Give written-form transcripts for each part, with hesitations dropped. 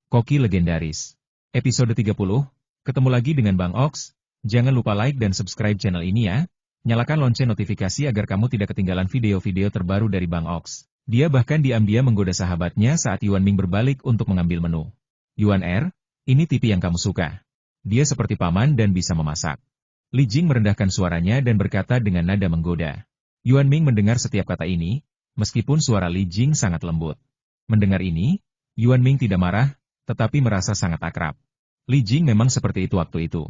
Koki legendaris. Episode 30, ketemu lagi dengan Bang Ox. Jangan lupa like dan subscribe channel ini ya. Nyalakan lonceng notifikasi agar kamu tidak ketinggalan video-video terbaru dari Bang Ox. Dia bahkan diam-diam menggoda sahabatnya saat Yuan Ming berbalik untuk mengambil menu. Yuan Er, ini tipe yang kamu suka. Dia seperti paman dan bisa memasak. Li Jing merendahkan suaranya dan berkata dengan nada menggoda. Yuan Ming mendengar setiap kata ini, meskipun suara Li Jing sangat lembut. Mendengar ini, Yuan Ming tidak marah, tetapi merasa sangat akrab. Li Jing memang seperti itu waktu itu.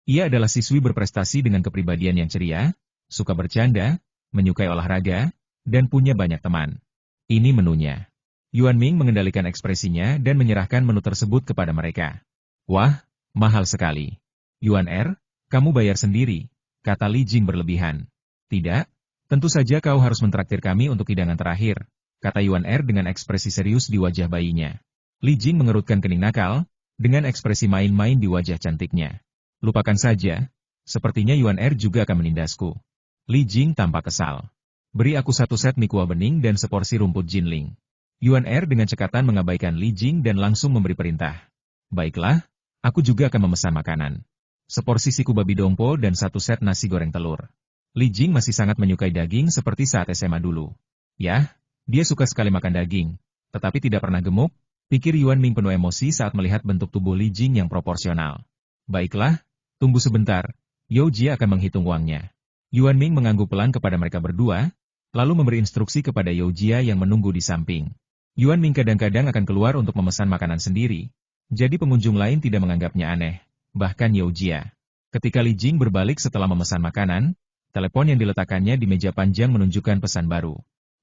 Ia adalah siswi berprestasi dengan kepribadian yang ceria, suka bercanda, menyukai olahraga, dan punya banyak teman. Ini menunya. Yuan Ming mengendalikan ekspresinya dan menyerahkan menu tersebut kepada mereka. Wah, mahal sekali. Yuan Er, kamu bayar sendiri, kata Li Jing berlebihan. Tidak, tentu saja kau harus mentraktir kami untuk hidangan terakhir, kata Yuan Er dengan ekspresi serius di wajah bayinya. Li Jing mengerutkan kening nakal, dengan ekspresi main-main di wajah cantiknya. Lupakan saja, sepertinya Yuan Er juga akan menindasku. Li Jing tampak kesal. Beri aku 1 set mie kuah bening dan seporsi rumput jinling. Yuan Er dengan cekatan mengabaikan Li Jing dan langsung memberi perintah. Baiklah, aku juga akan memesan makanan. Seporsi siku babi dongpo dan 1 set nasi goreng telur. Li Jing masih sangat menyukai daging seperti saat SMA dulu. Yah, dia suka sekali makan daging, tetapi tidak pernah gemuk. Pikir Yuan Ming penuh emosi saat melihat bentuk tubuh Li Jing yang proporsional. Baiklah, tunggu sebentar, Yao Jia akan menghitung uangnya. Yuan Ming mengangguk pelan kepada mereka berdua, lalu memberi instruksi kepada Yao Jia yang menunggu di samping. Yuan Ming kadang-kadang akan keluar untuk memesan makanan sendiri, jadi pengunjung lain tidak menganggapnya aneh, bahkan Yao Jia. Ketika Li Jing berbalik setelah memesan makanan, telepon yang diletakkannya di meja panjang menunjukkan pesan baru.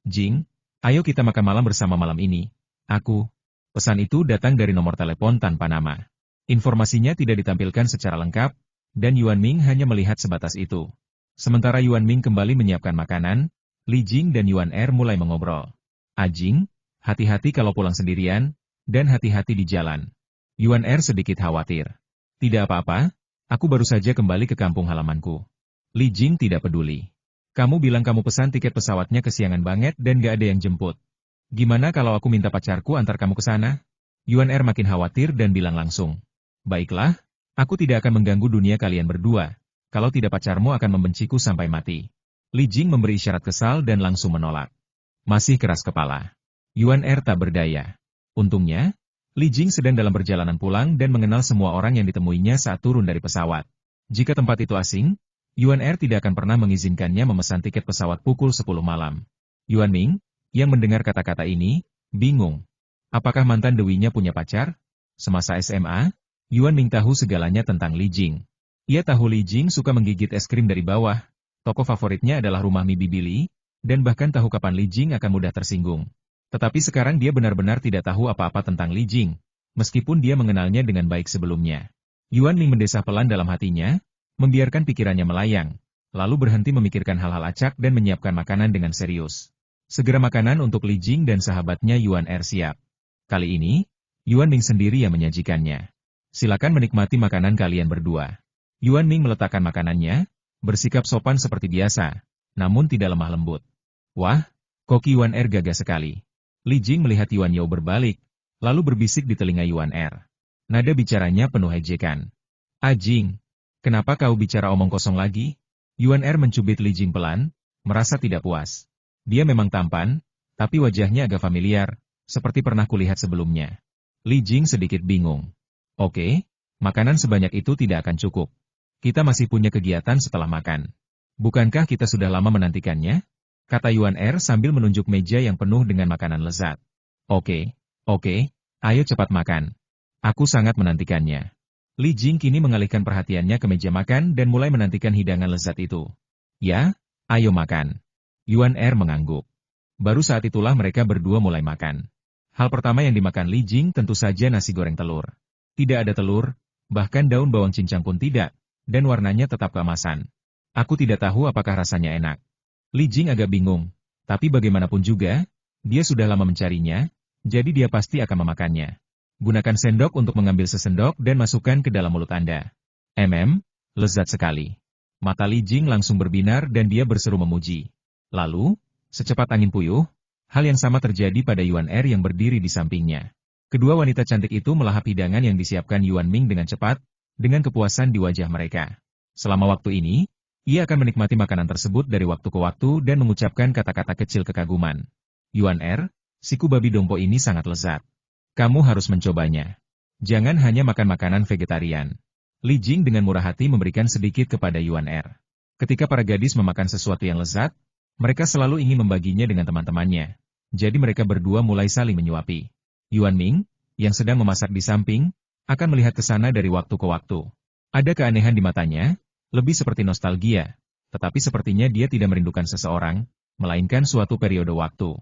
Jing, ayo kita makan malam bersama malam ini. Pesan itu datang dari nomor telepon tanpa nama. Informasinya tidak ditampilkan secara lengkap, dan Yuan Ming hanya melihat sebatas itu. Sementara Yuan Ming kembali menyiapkan makanan, Li Jing dan Yuan Er mulai mengobrol. Jing, hati-hati kalau pulang sendirian, dan hati-hati di jalan. Yuan Er sedikit khawatir. Tidak apa-apa, aku baru saja kembali ke kampung halamanku. Li Jing tidak peduli. Kamu bilang kamu pesan tiket pesawatnya kesiangan banget dan gak ada yang jemput. Gimana kalau aku minta pacarku antar kamu ke sana? Yuan Er makin khawatir dan bilang langsung. Baiklah, aku tidak akan mengganggu dunia kalian berdua. Kalau tidak pacarmu akan membenciku sampai mati. Li Jing memberi isyarat kesal dan langsung menolak. Masih keras kepala. Yuan Er tak berdaya. Untungnya, Li Jing sedang dalam perjalanan pulang dan mengenal semua orang yang ditemuinya saat turun dari pesawat. Jika tempat itu asing, Yuan Er tidak akan pernah mengizinkannya memesan tiket pesawat pukul 10 malam. Yuan Ming, yang mendengar kata-kata ini, bingung. Apakah mantan dewinya punya pacar? Semasa SMA, Yuan Ming tahu segalanya tentang Li Jing. Ia tahu Li Jing suka menggigit es krim dari bawah, toko favoritnya adalah rumah mie Bibi Li, dan bahkan tahu kapan Li Jing akan mudah tersinggung. Tetapi sekarang dia benar-benar tidak tahu apa-apa tentang Li Jing, meskipun dia mengenalnya dengan baik sebelumnya. Yuan Ming mendesah pelan dalam hatinya, membiarkan pikirannya melayang, lalu berhenti memikirkan hal-hal acak dan menyiapkan makanan dengan serius. Segera makanan untuk Li Jing dan sahabatnya Yuan Er siap. Kali ini, Yuan Ming sendiri yang menyajikannya. Silakan menikmati makanan kalian berdua. Yuan Ming meletakkan makanannya, bersikap sopan seperti biasa, namun tidak lemah lembut. Wah, koki Yuan Er gagah sekali. Li Jing melihat Yuan Yao berbalik, lalu berbisik di telinga Yuan Er. Nada bicaranya penuh ejekan. Jing, kenapa kau bicara omong kosong lagi? Yuan Er mencubit Li Jing pelan, merasa tidak puas. Dia memang tampan, tapi wajahnya agak familiar, seperti pernah kulihat sebelumnya. Li Jing sedikit bingung. Oke, makanan sebanyak itu tidak akan cukup. Kita masih punya kegiatan setelah makan. Bukankah kita sudah lama menantikannya? Kata Yuan Er sambil menunjuk meja yang penuh dengan makanan lezat. Oke, ayo cepat makan. Aku sangat menantikannya. Li Jing kini mengalihkan perhatiannya ke meja makan dan mulai menantikan hidangan lezat itu. Ya, ayo makan. Yuan Er mengangguk. Baru saat itulah mereka berdua mulai makan. Hal pertama yang dimakan Li Jing tentu saja nasi goreng telur. Tidak ada telur, bahkan daun bawang cincang pun tidak, dan warnanya tetap keemasan. Aku tidak tahu apakah rasanya enak. Li Jing agak bingung, tapi bagaimanapun juga, dia sudah lama mencarinya, jadi dia pasti akan memakannya. Gunakan sendok untuk mengambil sesendok dan masukkan ke dalam mulut Anda. Lezat sekali. Mata Li Jing langsung berbinar dan dia berseru memuji. Lalu, secepat angin puyuh, hal yang sama terjadi pada Yuan Er yang berdiri di sampingnya. Kedua wanita cantik itu melahap hidangan yang disiapkan Yuan Ming dengan cepat, dengan kepuasan di wajah mereka. Selama waktu ini, ia akan menikmati makanan tersebut dari waktu ke waktu dan mengucapkan kata-kata kecil kekaguman. Yuan siku babi dompo ini sangat lezat. Kamu harus mencobanya. Jangan hanya makan makanan vegetarian. Li Jing dengan murah hati memberikan sedikit kepada Yuan Ketika para gadis memakan sesuatu yang lezat, mereka selalu ingin membaginya dengan teman-temannya. Jadi mereka berdua mulai saling menyuapi. Yuan Ming, yang sedang memasak di samping, akan melihat ke sana dari waktu ke waktu. Ada keanehan di matanya, lebih seperti nostalgia, tetapi sepertinya dia tidak merindukan seseorang, melainkan suatu periode waktu.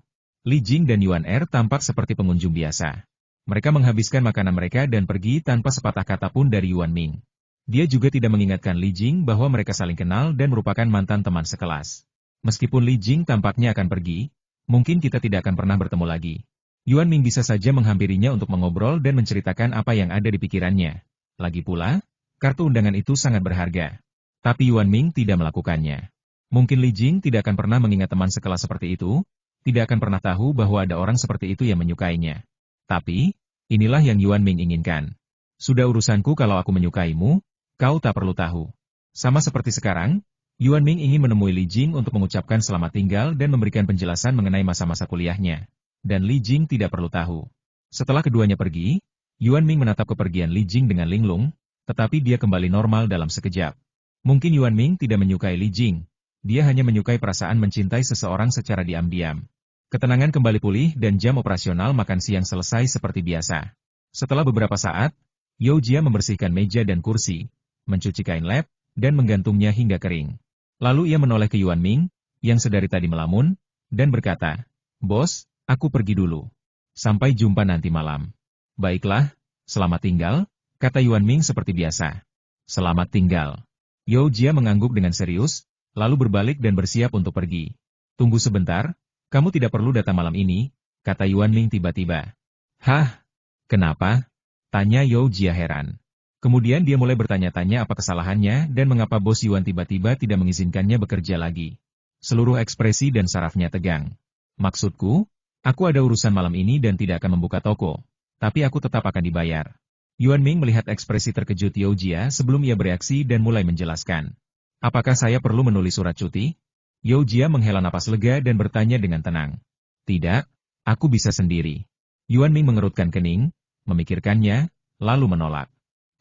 Li Jing dan Yuan tampak seperti pengunjung biasa. Mereka menghabiskan makanan mereka dan pergi tanpa sepatah kata pun dari Yuan Ming. Dia juga tidak mengingatkan Li Jing bahwa mereka saling kenal dan merupakan mantan teman sekelas. Meskipun Li Jing tampaknya akan pergi, mungkin kita tidak akan pernah bertemu lagi. Yuan Ming bisa saja menghampirinya untuk mengobrol dan menceritakan apa yang ada di pikirannya. Lagi pula, kartu undangan itu sangat berharga. Tapi Yuan Ming tidak melakukannya. Mungkin Li Jing tidak akan pernah mengingat teman sekelas seperti itu, tidak akan pernah tahu bahwa ada orang seperti itu yang menyukainya. Tapi, inilah yang Yuan Ming inginkan. Sudah urusanku kalau aku menyukaimu, kau tak perlu tahu. Sama seperti sekarang, Yuan Ming ingin menemui Li Jing untuk mengucapkan selamat tinggal dan memberikan penjelasan mengenai masa-masa kuliahnya. Dan Li Jing tidak perlu tahu. Setelah keduanya pergi, Yuan Ming menatap kepergian Li Jing dengan linglung, tetapi dia kembali normal dalam sekejap. Mungkin Yuan Ming tidak menyukai Li Jing. Dia hanya menyukai perasaan mencintai seseorang secara diam-diam. Ketenangan kembali pulih dan jam operasional makan siang selesai seperti biasa. Setelah beberapa saat, Yao Jia membersihkan meja dan kursi, mencuci kain lap, dan menggantungnya hingga kering. Lalu ia menoleh ke Yuan Ming, yang sedari tadi melamun, dan berkata, "Bos, aku pergi dulu. Sampai jumpa nanti malam." "Baiklah, selamat tinggal," kata Yuan Ming seperti biasa. "Selamat tinggal." Yao Jia mengangguk dengan serius, lalu berbalik dan bersiap untuk pergi. "Tunggu sebentar, kamu tidak perlu datang malam ini," kata Yuan Ming tiba-tiba. "Hah? Kenapa?" tanya Yao Jia heran. Kemudian dia mulai bertanya-tanya apa kesalahannya dan mengapa bos Yuan tiba-tiba tidak mengizinkannya bekerja lagi. Seluruh ekspresi dan sarafnya tegang. "Maksudku, aku ada urusan malam ini dan tidak akan membuka toko, tapi aku tetap akan dibayar." Yuan Ming melihat ekspresi terkejut Yao Jia sebelum ia bereaksi dan mulai menjelaskan. "Apakah saya perlu menulis surat cuti?" Yao Jia menghela napas lega dan bertanya dengan tenang. "Tidak, aku bisa sendiri." Yuan Ming mengerutkan kening, memikirkannya, lalu menolak.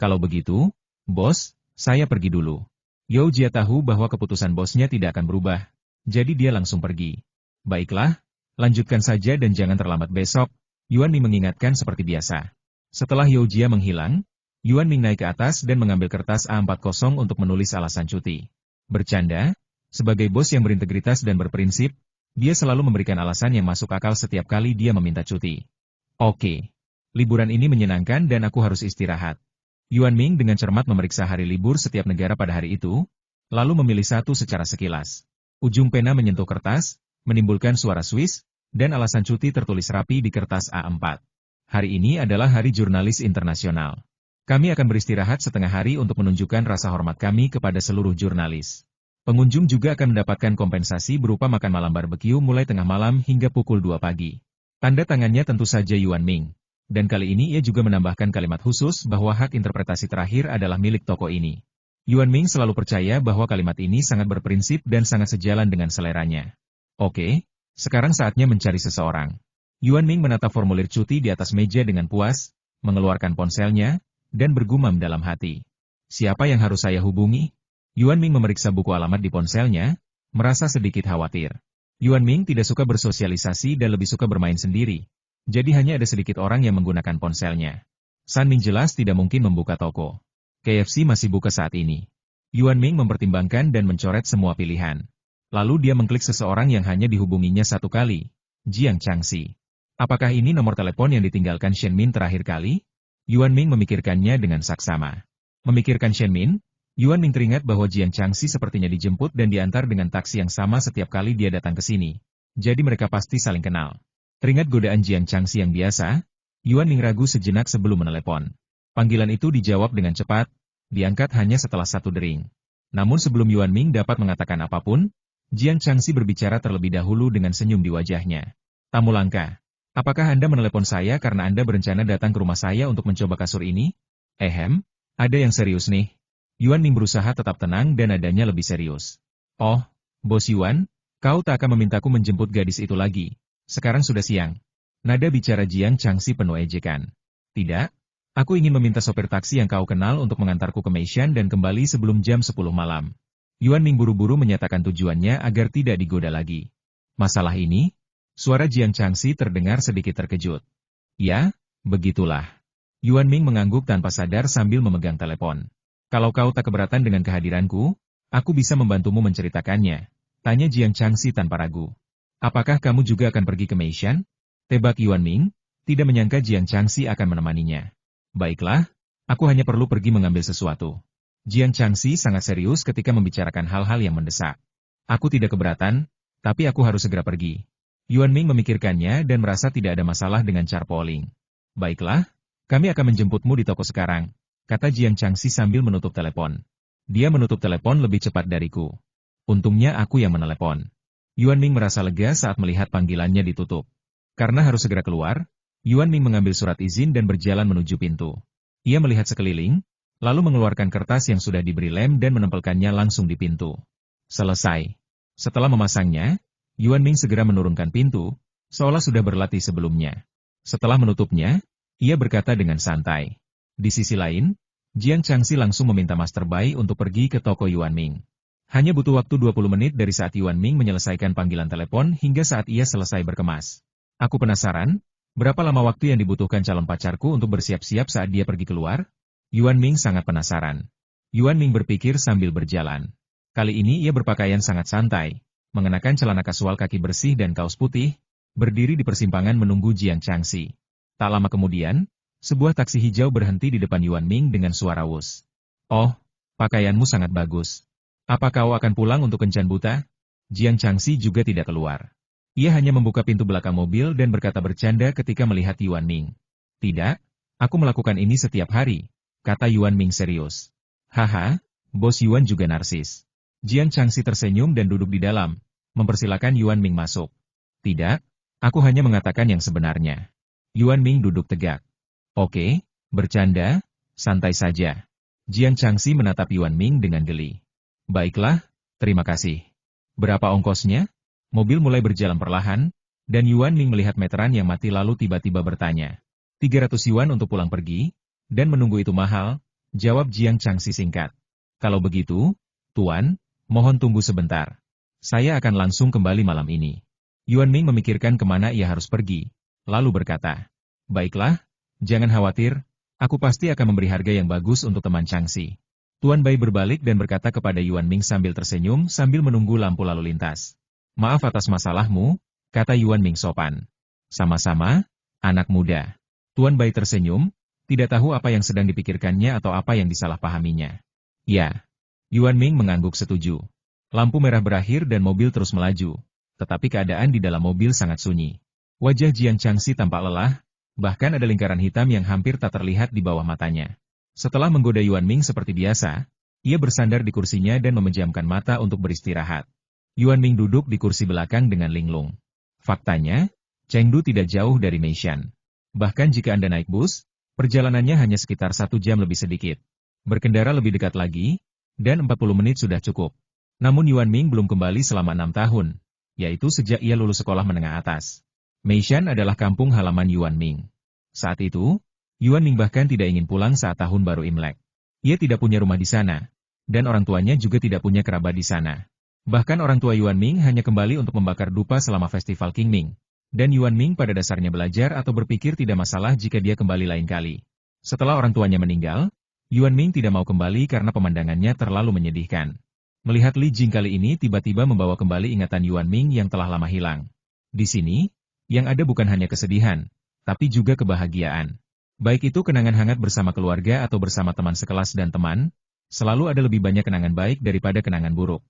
"Kalau begitu, bos, saya pergi dulu." Yao Jia tahu bahwa keputusan bosnya tidak akan berubah, jadi dia langsung pergi. "Baiklah, lanjutkan saja dan jangan terlambat besok," Yuan Ming mengingatkan seperti biasa. Setelah Yao Jia menghilang, Yuan Ming naik ke atas dan mengambil kertas A40 untuk menulis alasan cuti. Bercanda, sebagai bos yang berintegritas dan berprinsip, dia selalu memberikan alasan yang masuk akal setiap kali dia meminta cuti. "Oke, liburan ini menyenangkan dan aku harus istirahat." Yuan Ming dengan cermat memeriksa hari libur setiap negara pada hari itu, lalu memilih satu secara sekilas. Ujung pena menyentuh kertas, menimbulkan suara Swiss, dan alasan cuti tertulis rapi di kertas A4. "Hari ini adalah Hari Jurnalis Internasional. Kami akan beristirahat setengah hari untuk menunjukkan rasa hormat kami kepada seluruh jurnalis. Pengunjung juga akan mendapatkan kompensasi berupa makan malam barbeque mulai tengah malam hingga pukul 2 pagi. Tanda tangannya tentu saja Yuan Ming. Dan kali ini ia juga menambahkan kalimat khusus bahwa hak interpretasi terakhir adalah milik toko ini. Yuan Ming selalu percaya bahwa kalimat ini sangat berprinsip dan sangat sejalan dengan seleranya. "Oke, sekarang saatnya mencari seseorang." Yuan Ming menatap formulir cuti di atas meja dengan puas, mengeluarkan ponselnya, dan bergumam dalam hati. "Siapa yang harus saya hubungi?" Yuan Ming memeriksa buku alamat di ponselnya, merasa sedikit khawatir. Yuan Ming tidak suka bersosialisasi dan lebih suka bermain sendiri. Jadi hanya ada sedikit orang yang menggunakan ponselnya. San Ming jelas tidak mungkin membuka toko. KFC masih buka saat ini. Yuan Ming mempertimbangkan dan mencoret semua pilihan. Lalu dia mengklik seseorang yang hanya dihubunginya satu kali, Jiang Changxi. Apakah ini nomor telepon yang ditinggalkan Shen Min terakhir kali? Yuan Ming memikirkannya dengan saksama. Memikirkan Shen Min, Yuan Ming teringat bahwa Jiang Changxi sepertinya dijemput dan diantar dengan taksi yang sama setiap kali dia datang ke sini. Jadi mereka pasti saling kenal. Teringat godaan Jiang Changxi yang biasa, Yuan Ming ragu sejenak sebelum menelepon. Panggilan itu dijawab dengan cepat, diangkat hanya setelah satu dering. Namun sebelum Yuan Ming dapat mengatakan apapun, Jiang Changxi berbicara terlebih dahulu dengan senyum di wajahnya. "Tamu langka. Apakah Anda menelepon saya karena Anda berencana datang ke rumah saya untuk mencoba kasur ini? Ada yang serius nih. Yuan Ming berusaha tetap tenang dan nadanya lebih serius. Oh, Bos Yuan, kau tak akan memintaku menjemput gadis itu lagi. Sekarang sudah siang. Nada bicara Jiang Changxi penuh ejekan. Tidak, aku ingin meminta sopir taksi yang kau kenal untuk mengantarku ke Meishan dan kembali sebelum jam 10 malam. Yuan Ming buru-buru menyatakan tujuannya agar tidak digoda lagi. Masalah ini? Suara Jiang Changxi terdengar sedikit terkejut. Ya, begitulah. Yuan Ming mengangguk tanpa sadar sambil memegang telepon. Kalau kau tak keberatan dengan kehadiranku, aku bisa membantumu menceritakannya. Tanya Jiang Changxi tanpa ragu. Apakah kamu juga akan pergi ke Meishan? Tebak Yuan Ming, tidak menyangka Jiang Changxi akan menemaninya. Baiklah, aku hanya perlu pergi mengambil sesuatu. Jiang Changxi sangat serius ketika membicarakan hal-hal yang mendesak. Aku tidak keberatan, tapi aku harus segera pergi. Yuan Ming memikirkannya dan merasa tidak ada masalah dengan Charpoling. Baiklah, kami akan menjemputmu di toko sekarang, kata Jiang Changxi sambil menutup telepon. Dia menutup telepon lebih cepat dariku. Untungnya aku yang menelepon. Yuan Ming merasa lega saat melihat panggilannya ditutup. Karena harus segera keluar, Yuan Ming mengambil surat izin dan berjalan menuju pintu. Ia melihat sekeliling, lalu mengeluarkan kertas yang sudah diberi lem dan menempelkannya langsung di pintu. Selesai. Setelah memasangnya, Yuan Ming segera menurunkan pintu, seolah sudah berlatih sebelumnya. Setelah menutupnya, ia berkata dengan santai. Di sisi lain, Jiang Changxi langsung meminta Master Bai untuk pergi ke toko Yuan Ming. Hanya butuh waktu 20 menit dari saat Yuan Ming menyelesaikan panggilan telepon hingga saat ia selesai berkemas. Aku penasaran, berapa lama waktu yang dibutuhkan calon pacarku untuk bersiap-siap saat dia pergi keluar? Yuan Ming sangat penasaran. Yuan Ming berpikir sambil berjalan. Kali ini ia berpakaian sangat santai, mengenakan celana kasual kaki bersih dan kaos putih, berdiri di persimpangan menunggu Jiang Changxi. Tak lama kemudian, sebuah taksi hijau berhenti di depan Yuan Ming dengan suara wus. Oh, pakaianmu sangat bagus. Apa kau akan pulang untuk kencan buta? Jiang Changxi juga tidak keluar. Ia hanya membuka pintu belakang mobil dan berkata bercanda ketika melihat Yuan Ming. Tidak, aku melakukan ini setiap hari, kata Yuan Ming serius. Haha, Bos Yuan juga narsis. Jiang Changxi tersenyum dan duduk di dalam, mempersilakan Yuan Ming masuk. Tidak, aku hanya mengatakan yang sebenarnya. Yuan Ming duduk tegak. Oke, bercanda, santai saja. Jiang Changxi menatap Yuan Ming dengan geli. Baiklah, terima kasih. Berapa ongkosnya? Mobil mulai berjalan perlahan, dan Yuan Ming melihat meteran yang mati lalu tiba-tiba bertanya. 300 yuan untuk pulang pergi, dan menunggu itu mahal, jawab Jiang Changxi singkat. Kalau begitu, Tuan, mohon tunggu sebentar. Saya akan langsung kembali malam ini. Yuan Ming memikirkan kemana ia harus pergi, lalu berkata, baiklah, jangan khawatir, aku pasti akan memberi harga yang bagus untuk teman Changxi. Tuan Bai berbalik dan berkata kepada Yuan Ming sambil tersenyum sambil menunggu lampu lalu lintas. Maaf atas masalahmu, kata Yuan Ming sopan. Sama-sama, anak muda. Tuan Bai tersenyum, tidak tahu apa yang sedang dipikirkannya atau apa yang disalahpahaminya. Ya. Yuan Ming mengangguk setuju. Lampu merah berakhir dan mobil terus melaju, tetapi keadaan di dalam mobil sangat sunyi. Wajah Jiang Changxi tampak lelah, bahkan ada lingkaran hitam yang hampir tak terlihat di bawah matanya. Setelah menggoda Yuan Ming seperti biasa, ia bersandar di kursinya dan memejamkan mata untuk beristirahat. Yuan Ming duduk di kursi belakang dengan linglung. Faktanya, Chengdu tidak jauh dari Meishan. Bahkan jika Anda naik bus, perjalanannya hanya sekitar 1 jam lebih sedikit. Berkendara lebih dekat lagi, dan 40 menit sudah cukup. Namun Yuan Ming belum kembali selama 6 tahun, yaitu sejak ia lulus sekolah menengah atas. Meishan adalah kampung halaman Yuan Ming. Saat itu, Yuan Ming bahkan tidak ingin pulang saat tahun baru Imlek. Ia tidak punya rumah di sana, dan orang tuanya juga tidak punya kerabat di sana. Bahkan orang tua Yuan Ming hanya kembali untuk membakar dupa selama festival Qingming. Dan Yuan Ming pada dasarnya belajar atau berpikir tidak masalah jika dia kembali lain kali. Setelah orang tuanya meninggal, Yuan Ming tidak mau kembali karena pemandangannya terlalu menyedihkan. Melihat Li Jing kali ini tiba-tiba membawa kembali ingatan Yuan Ming yang telah lama hilang. Di sini, yang ada bukan hanya kesedihan, tapi juga kebahagiaan. Baik itu kenangan hangat bersama keluarga atau bersama teman sekelas dan teman, selalu ada lebih banyak kenangan baik daripada kenangan buruk.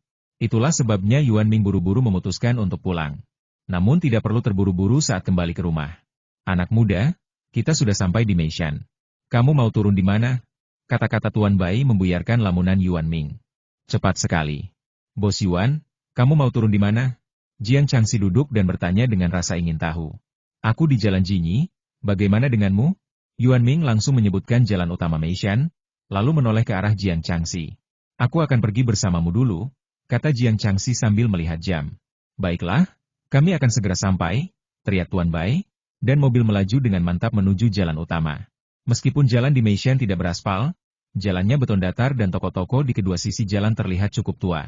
Itulah sebabnya Yuan Ming buru-buru memutuskan untuk pulang. Namun tidak perlu terburu-buru saat kembali ke rumah. Anak muda, kita sudah sampai di Meishan. Kamu mau turun di mana? Kata-kata Tuan Bai membuyarkan lamunan Yuan Ming. Cepat sekali. Bos Yuan, kamu mau turun di mana? Jiang Changxi duduk dan bertanya dengan rasa ingin tahu. Aku di Jalan Jinyi, bagaimana denganmu? Yuan Ming langsung menyebutkan jalan utama Meishan, lalu menoleh ke arah Jiang Changxi. Aku akan pergi bersamamu dulu, kata Jiang Changxi sambil melihat jam. Baiklah, kami akan segera sampai, teriak Tuan Bai, dan mobil melaju dengan mantap menuju jalan utama. Meskipun jalan di Meishan tidak beraspal, jalannya beton datar dan toko-toko di kedua sisi jalan terlihat cukup tua.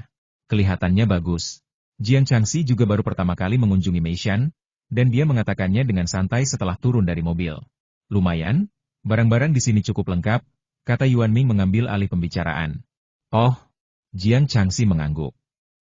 Kelihatannya bagus. Jiang Changxi juga baru pertama kali mengunjungi Meishan, dan dia mengatakannya dengan santai setelah turun dari mobil. Lumayan, barang-barang di sini cukup lengkap, kata Yuan Ming mengambil alih pembicaraan. Oh, Jiang Changxi mengangguk.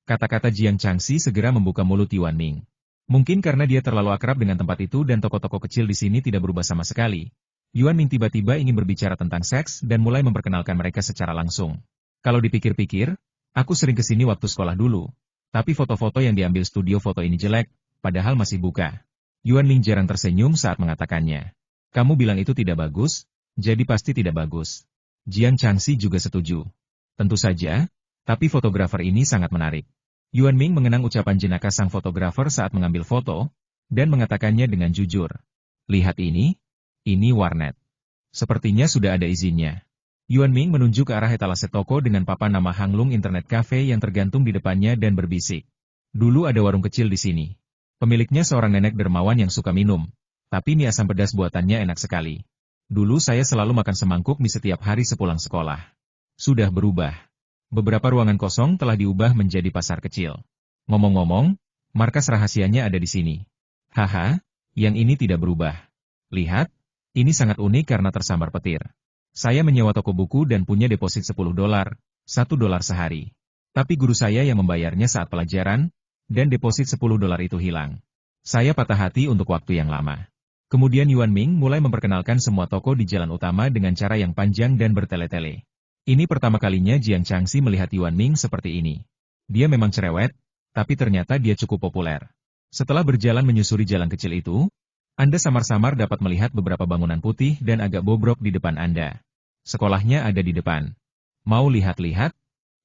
Kata-kata Jiang Changxi segera membuka mulut Yuan Ming. Mungkin karena dia terlalu akrab dengan tempat itu dan toko-toko kecil di sini tidak berubah sama sekali. Yuan Ming tiba-tiba ingin berbicara tentang seks dan mulai memperkenalkan mereka secara langsung. Kalau dipikir-pikir, aku sering ke sini waktu sekolah dulu. Tapi foto-foto yang diambil studio foto ini jelek, padahal masih buka. Yuan Ming jarang tersenyum saat mengatakannya. Kamu bilang itu tidak bagus, jadi pasti tidak bagus. Jiang Changxi juga setuju. Tentu saja, tapi fotografer ini sangat menarik. Yuan Ming mengenang ucapan jenaka sang fotografer saat mengambil foto, dan mengatakannya dengan jujur. Lihat ini warnet. Sepertinya sudah ada izinnya. Yuan Ming menunjuk ke arah etalase toko dengan papan nama Hanglung Internet Cafe yang tergantung di depannya dan berbisik. Dulu ada warung kecil di sini. Pemiliknya seorang nenek dermawan yang suka minum, tapi mie asam pedas buatannya enak sekali. Dulu saya selalu makan semangkuk mie setiap hari sepulang sekolah. Sudah berubah. Beberapa ruangan kosong telah diubah menjadi pasar kecil. Ngomong-ngomong, markas rahasianya ada di sini. Haha, yang ini tidak berubah. Lihat, ini sangat unik karena tersambar petir. Saya menyewa toko buku dan punya deposit $10, $1 sehari. Tapi guru saya yang membayarnya saat pelajaran, dan deposit $10 itu hilang. Saya patah hati untuk waktu yang lama. Kemudian Yuan Ming mulai memperkenalkan semua toko di jalan utama dengan cara yang panjang dan bertele-tele. Ini pertama kalinya Jiang Changxi melihat Yuan Ming seperti ini. Dia memang cerewet, tapi ternyata dia cukup populer. Setelah berjalan menyusuri jalan kecil itu, Anda samar-samar dapat melihat beberapa bangunan putih dan agak bobrok di depan Anda. Sekolahnya ada di depan. Mau lihat-lihat?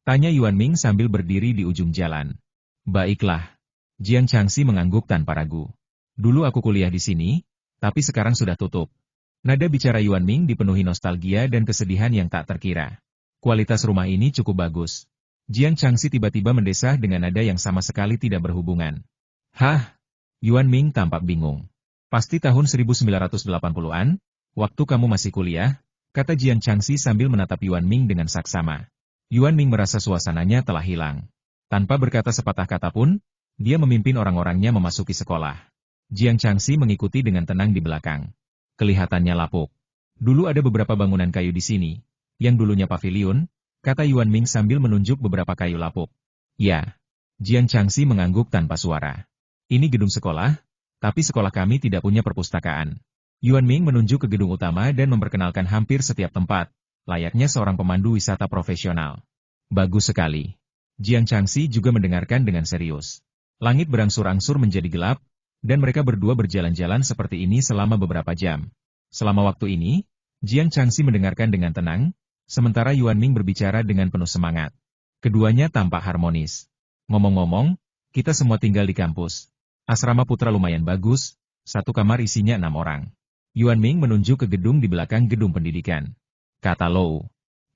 Tanya Yuan Ming sambil berdiri di ujung jalan. Baiklah. Jiang Changxi mengangguk tanpa ragu. Dulu aku kuliah di sini, tapi sekarang sudah tutup. Nada bicara Yuan Ming dipenuhi nostalgia dan kesedihan yang tak terkira. Kualitas rumah ini cukup bagus. Jiang Changxi tiba-tiba mendesah dengan nada yang sama sekali tidak berhubungan. Hah? Yuan Ming tampak bingung. Pasti tahun 1980-an, waktu kamu masih kuliah, kata Jiang Changxi sambil menatap Yuan Ming dengan saksama. Yuan Ming merasa suasananya telah hilang. Tanpa berkata sepatah kata pun, dia memimpin orang-orangnya memasuki sekolah. Jiang Changxi mengikuti dengan tenang di belakang. Kelihatannya lapuk. Dulu ada beberapa bangunan kayu di sini, yang dulunya pavilion, kata Yuan Ming sambil menunjuk beberapa kayu lapuk. Ya. Jiang Changxi mengangguk tanpa suara. Ini gedung sekolah, tapi sekolah kami tidak punya perpustakaan. Yuan Ming menunjuk ke gedung utama dan memperkenalkan hampir setiap tempat, layaknya seorang pemandu wisata profesional. Bagus sekali. Jiang Changxi juga mendengarkan dengan serius. Langit berangsur-angsur menjadi gelap, dan mereka berdua berjalan-jalan seperti ini selama beberapa jam. Selama waktu ini, Jiang Changxi mendengarkan dengan tenang, sementara Yuan Ming berbicara dengan penuh semangat. Keduanya tampak harmonis. Ngomong-ngomong, kita semua tinggal di kampus. Asrama putra lumayan bagus, satu kamar isinya 6 orang. Yuan Ming menunjuk ke gedung di belakang gedung pendidikan. Kata Lou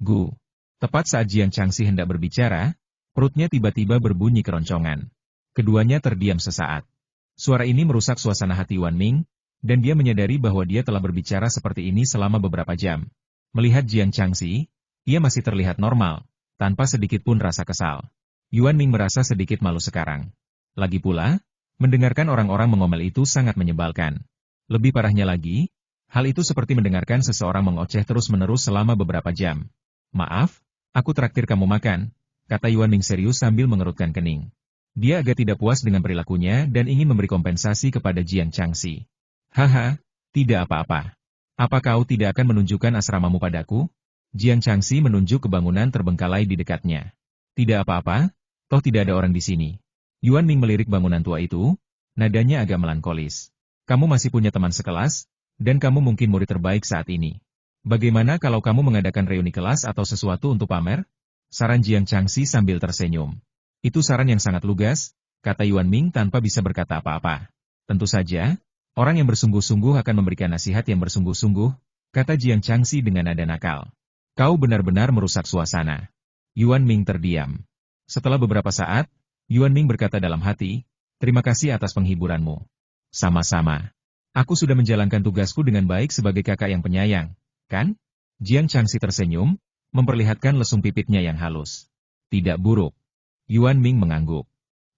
Gu. Tepat saat Jiang Changxi hendak berbicara, perutnya tiba-tiba berbunyi keroncongan. Keduanya terdiam sesaat. Suara ini merusak suasana hati Yuan Ming, dan dia menyadari bahwa dia telah berbicara seperti ini selama beberapa jam. Melihat Jiang Changxi, ia masih terlihat normal, tanpa sedikit pun rasa kesal. Yuan Ming merasa sedikit malu sekarang. Lagi pula, mendengarkan orang-orang mengomel itu sangat menyebalkan. Lebih parahnya lagi, hal itu seperti mendengarkan seseorang mengoceh terus-menerus selama beberapa jam. Maaf, aku traktir kamu makan, kata Yuan Ming serius sambil mengerutkan kening. Dia agak tidak puas dengan perilakunya dan ingin memberi kompensasi kepada Jiang Changxi. Haha, tidak apa-apa. Apa kau tidak akan menunjukkan asramamu padaku? Jiang Changxi menunjuk ke bangunan terbengkalai di dekatnya. Tidak apa-apa, toh tidak ada orang di sini. Yuan Ming melirik bangunan tua itu, nadanya agak melankolis. Kamu masih punya teman sekelas, dan kamu mungkin murid terbaik saat ini. Bagaimana kalau kamu mengadakan reuni kelas atau sesuatu untuk pamer? Saran Jiang Changxi sambil tersenyum. Itu saran yang sangat lugas, kata Yuan Ming tanpa bisa berkata apa-apa. Tentu saja, Orang yang bersungguh-sungguh akan memberikan nasihat yang bersungguh-sungguh, kata Jiang Changxi dengan nada nakal. Kau benar-benar merusak suasana. Yuan Ming terdiam. Setelah beberapa saat, Yuan Ming berkata dalam hati, terima kasih atas penghiburanmu. Sama-sama. Aku sudah menjalankan tugasku dengan baik sebagai kakak yang penyayang, kan? Jiang Changxi tersenyum, memperlihatkan lesung pipitnya yang halus. Tidak buruk. Yuan Ming mengangguk.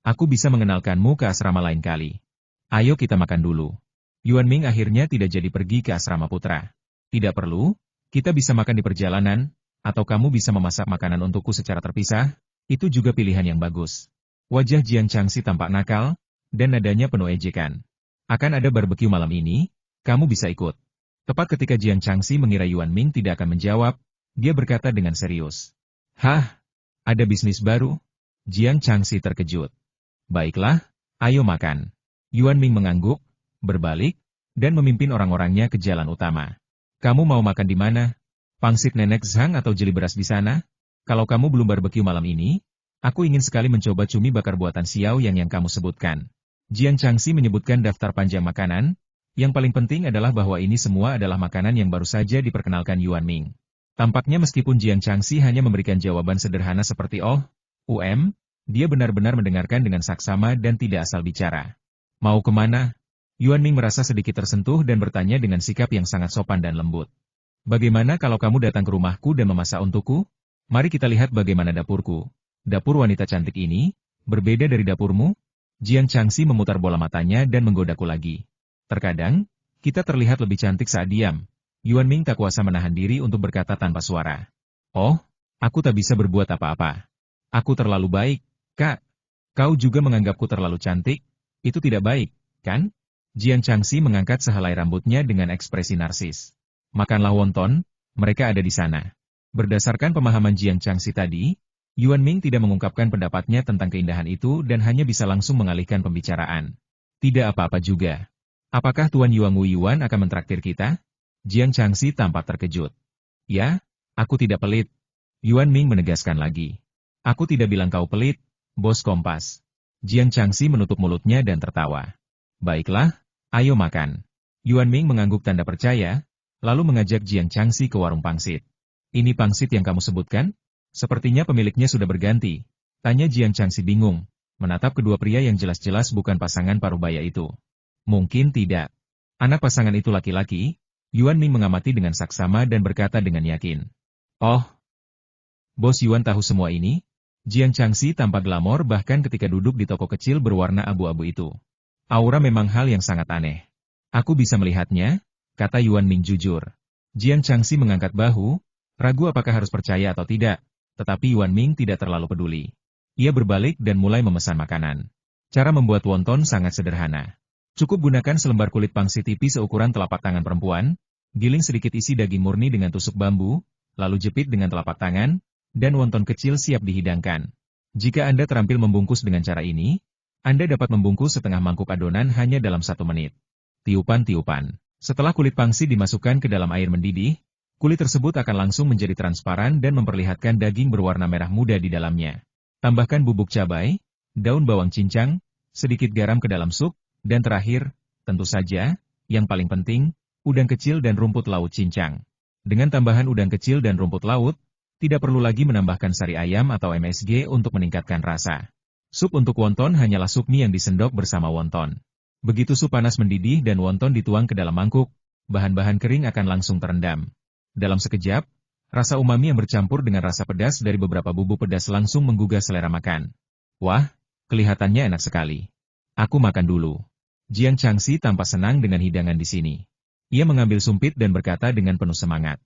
Aku bisa mengenalkanmu ke asrama lain kali. Ayo kita makan dulu. Yuan Ming akhirnya tidak jadi pergi ke asrama putra. Tidak perlu, kita bisa makan di perjalanan, atau kamu bisa memasak makanan untukku secara terpisah, itu juga pilihan yang bagus. Wajah Jiang Changxi tampak nakal, dan nadanya penuh ejekan. Akan ada barbeque malam ini, kamu bisa ikut. Tepat ketika Jiang Changxi mengira Yuan Ming tidak akan menjawab, dia berkata dengan serius. Hah? Ada bisnis baru? Jiang Changxi terkejut. Baiklah, ayo makan. Yuan Ming mengangguk, berbalik, dan memimpin orang-orangnya ke jalan utama. Kamu mau makan di mana? Pangsit Nenek Zhang atau jeli beras di sana? Kalau kamu belum barbeque malam ini, aku ingin sekali mencoba cumi bakar buatan Xiao yang kamu sebutkan. Jiang Changxi menyebutkan daftar panjang makanan, yang paling penting adalah bahwa ini semua adalah makanan yang baru saja diperkenalkan Yuan Ming. Tampaknya meskipun Jiang Changxi hanya memberikan jawaban sederhana seperti oh, dia benar-benar mendengarkan dengan saksama dan tidak asal bicara. Mau kemana? Yuan Ming merasa sedikit tersentuh dan bertanya dengan sikap yang sangat sopan dan lembut. Bagaimana kalau kamu datang ke rumahku dan memasak untukku? Mari kita lihat bagaimana dapurku. Dapur wanita cantik ini, berbeda dari dapurmu? Jiang Changxi memutar bola matanya dan menggodaku lagi. Terkadang, kita terlihat lebih cantik saat diam. Yuan Ming tak kuasa menahan diri untuk berkata tanpa suara. Oh, aku tak bisa berbuat apa-apa. Aku terlalu baik, Kak. Kau juga menganggapku terlalu cantik? Itu tidak baik, kan? Jiang Changxi mengangkat sehelai rambutnya dengan ekspresi narsis. Makanlah wonton, mereka ada di sana. Berdasarkan pemahaman Jiang Changxi tadi, Yuan Ming tidak mengungkapkan pendapatnya tentang keindahan itu dan hanya bisa langsung mengalihkan pembicaraan. Tidak apa-apa juga. Apakah Tuan Yuan Wu Yuan akan mentraktir kita? Jiang Changxi tampak terkejut. Ya, aku tidak pelit. Yuan Ming menegaskan lagi. Aku tidak bilang kau pelit, Bos Kompas. Jiang Changxi menutup mulutnya dan tertawa. Baiklah, ayo makan. Yuan Ming mengangguk tanda percaya, lalu mengajak Jiang Changxi ke warung pangsit. Ini pangsit yang kamu sebutkan? Sepertinya pemiliknya sudah berganti. Tanya Jiang Changxi bingung, menatap kedua pria yang jelas-jelas bukan pasangan parubaya itu. Mungkin tidak. Anak pasangan itu laki-laki, Yuan Ming mengamati dengan saksama dan berkata dengan yakin. Oh, Bos Yuan tahu semua ini? Jiang Changxi tampak glamor bahkan ketika duduk di toko kecil berwarna abu-abu itu. Aura memang hal yang sangat aneh. Aku bisa melihatnya, kata Yuan Ming jujur. Jiang Changxi mengangkat bahu, ragu apakah harus percaya atau tidak, tetapi Yuan Ming tidak terlalu peduli. Ia berbalik dan mulai memesan makanan. Cara membuat wonton sangat sederhana. Cukup gunakan selembar kulit pangsit tipis seukuran telapak tangan perempuan, giling sedikit isi daging murni dengan tusuk bambu, lalu jepit dengan telapak tangan, dan wonton kecil siap dihidangkan. Jika Anda terampil membungkus dengan cara ini, Anda dapat membungkus setengah mangkuk adonan hanya dalam 1 menit. Tiupan-tiupan. Setelah kulit pangsit dimasukkan ke dalam air mendidih, kulit tersebut akan langsung menjadi transparan dan memperlihatkan daging berwarna merah muda di dalamnya. Tambahkan bubuk cabai, daun bawang cincang, sedikit garam ke dalam sup, dan terakhir, tentu saja, yang paling penting, udang kecil dan rumput laut cincang. Dengan tambahan udang kecil dan rumput laut, tidak perlu lagi menambahkan sari ayam atau MSG untuk meningkatkan rasa. Sup untuk wonton hanyalah sup mie yang disendok bersama wonton. Begitu sup panas mendidih dan wonton dituang ke dalam mangkuk, bahan-bahan kering akan langsung terendam. Dalam sekejap, rasa umami yang bercampur dengan rasa pedas dari beberapa bubuk pedas langsung menggugah selera makan. Wah, kelihatannya enak sekali. Aku makan dulu. Jiang Changxi tampak senang dengan hidangan di sini. Ia mengambil sumpit dan berkata dengan penuh semangat.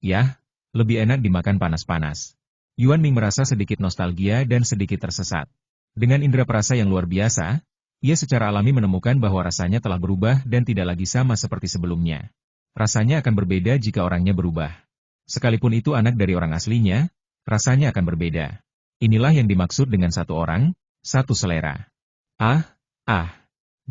Yah, lebih enak dimakan panas-panas. Yuan Ming merasa sedikit nostalgia dan sedikit tersesat. Dengan indera perasa yang luar biasa, ia secara alami menemukan bahwa rasanya telah berubah dan tidak lagi sama seperti sebelumnya. Rasanya akan berbeda jika orangnya berubah. Sekalipun itu anak dari orang aslinya, rasanya akan berbeda. Inilah yang dimaksud dengan satu orang, satu selera.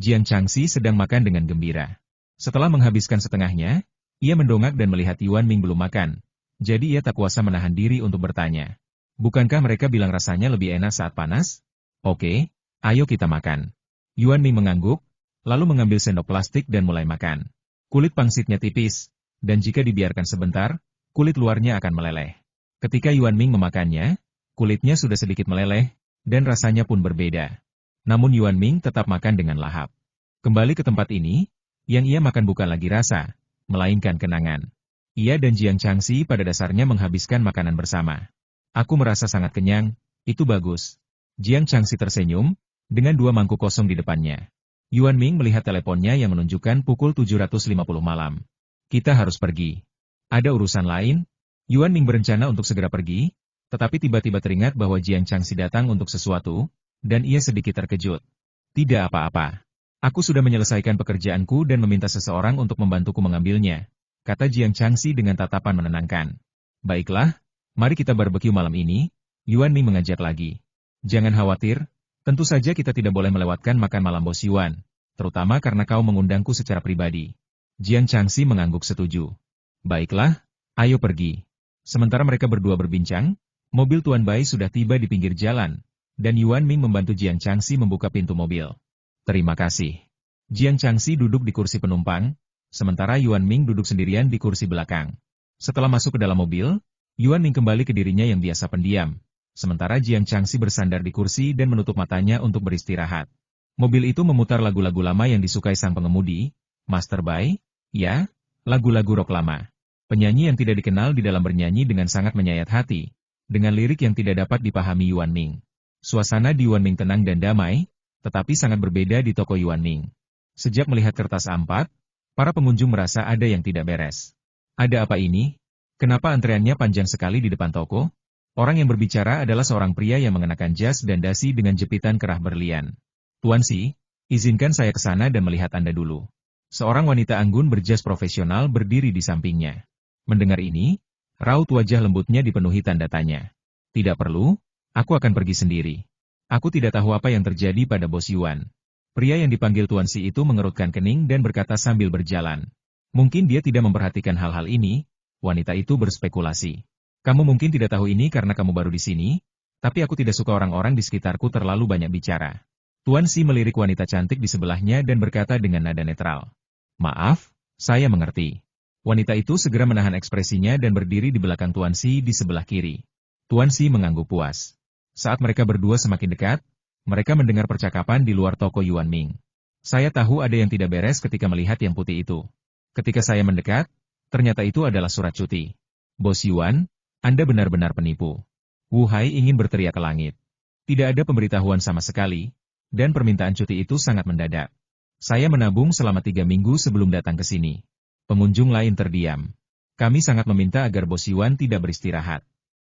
Jiang Changxi sedang makan dengan gembira. Setelah menghabiskan setengahnya, ia mendongak dan melihat Yuan Ming belum makan. Jadi ia tak kuasa menahan diri untuk bertanya. Bukankah mereka bilang rasanya lebih enak saat panas? Oke, ayo kita makan. Yuan Ming mengangguk, lalu mengambil sendok plastik dan mulai makan. Kulit pangsitnya tipis, dan jika dibiarkan sebentar, kulit luarnya akan meleleh. Ketika Yuan Ming memakannya, kulitnya sudah sedikit meleleh, dan rasanya pun berbeda. Namun Yuan Ming tetap makan dengan lahap. Kembali ke tempat ini, yang ia makan bukan lagi rasa, melainkan kenangan. Ia dan Jiang Changxi pada dasarnya menghabiskan makanan bersama. Aku merasa sangat kenyang, itu bagus. Jiang Changxi tersenyum, dengan 2 mangkuk kosong di depannya. Yuan Ming melihat teleponnya yang menunjukkan pukul 7.50 malam. Kita harus pergi. Ada urusan lain? Yuan Ming berencana untuk segera pergi, tetapi tiba-tiba teringat bahwa Jiang Changxi datang untuk sesuatu, dan ia sedikit terkejut. Tidak apa-apa. Aku sudah menyelesaikan pekerjaanku dan meminta seseorang untuk membantuku mengambilnya, kata Jiang Changxi dengan tatapan menenangkan. Baiklah, mari kita barbeque malam ini, Yuan Ming mengajak lagi. Jangan khawatir, tentu saja kita tidak boleh melewatkan makan malam Bos Yuan, terutama karena kau mengundangku secara pribadi. Jiang Changxi mengangguk setuju. Baiklah, ayo pergi. Sementara mereka berdua berbincang, mobil Tuan Bai sudah tiba di pinggir jalan, dan Yuan Ming membantu Jiang Changxi membuka pintu mobil. Terima kasih. Jiang Changxi duduk di kursi penumpang, sementara Yuan Ming duduk sendirian di kursi belakang. Setelah masuk ke dalam mobil, Yuan Ming kembali ke dirinya yang biasa pendiam. Sementara Jiang Changxi bersandar di kursi dan menutup matanya untuk beristirahat. Mobil itu memutar lagu-lagu lama yang disukai sang pengemudi, Master Bai, ya, lagu-lagu rock lama. Penyanyi yang tidak dikenal di dalam bernyanyi dengan sangat menyayat hati, dengan lirik yang tidak dapat dipahami Yuan Ming. Suasana di Yuan Ming tenang dan damai, tetapi sangat berbeda di toko Yuan Ming. Sejak melihat kertas A4, para pengunjung merasa ada yang tidak beres. Ada apa ini? Kenapa antreannya panjang sekali di depan toko? Orang yang berbicara adalah seorang pria yang mengenakan jas dan dasi dengan jepitan kerah berlian. Tuan Si, izinkan saya ke sana dan melihat Anda dulu. Seorang wanita anggun berjas profesional berdiri di sampingnya. Mendengar ini, raut wajah lembutnya dipenuhi tanda tanya. Tidak perlu, aku akan pergi sendiri. Aku tidak tahu apa yang terjadi pada Bos Yuan. Pria yang dipanggil Tuan Si itu mengerutkan kening dan berkata sambil berjalan. Mungkin dia tidak memperhatikan hal-hal ini, wanita itu berspekulasi. Kamu mungkin tidak tahu ini karena kamu baru di sini, tapi aku tidak suka orang-orang di sekitarku terlalu banyak bicara. Tuan Si melirik wanita cantik di sebelahnya dan berkata dengan nada netral. Maaf, saya mengerti. Wanita itu segera menahan ekspresinya dan berdiri di belakang Tuan Si di sebelah kiri. Tuan Si mengangguk puas. Saat mereka berdua semakin dekat, mereka mendengar percakapan di luar toko Yuan Ming. Saya tahu ada yang tidak beres ketika melihat yang putih itu. Ketika saya mendekat, ternyata itu adalah surat cuti. Bos Yuan, Anda benar-benar penipu. Wu Hai ingin berteriak ke langit. Tidak ada pemberitahuan sama sekali, dan permintaan cuti itu sangat mendadak. Saya menabung selama 3 minggu sebelum datang ke sini. Pengunjung lain terdiam. Kami sangat meminta agar Bos Yuan tidak beristirahat.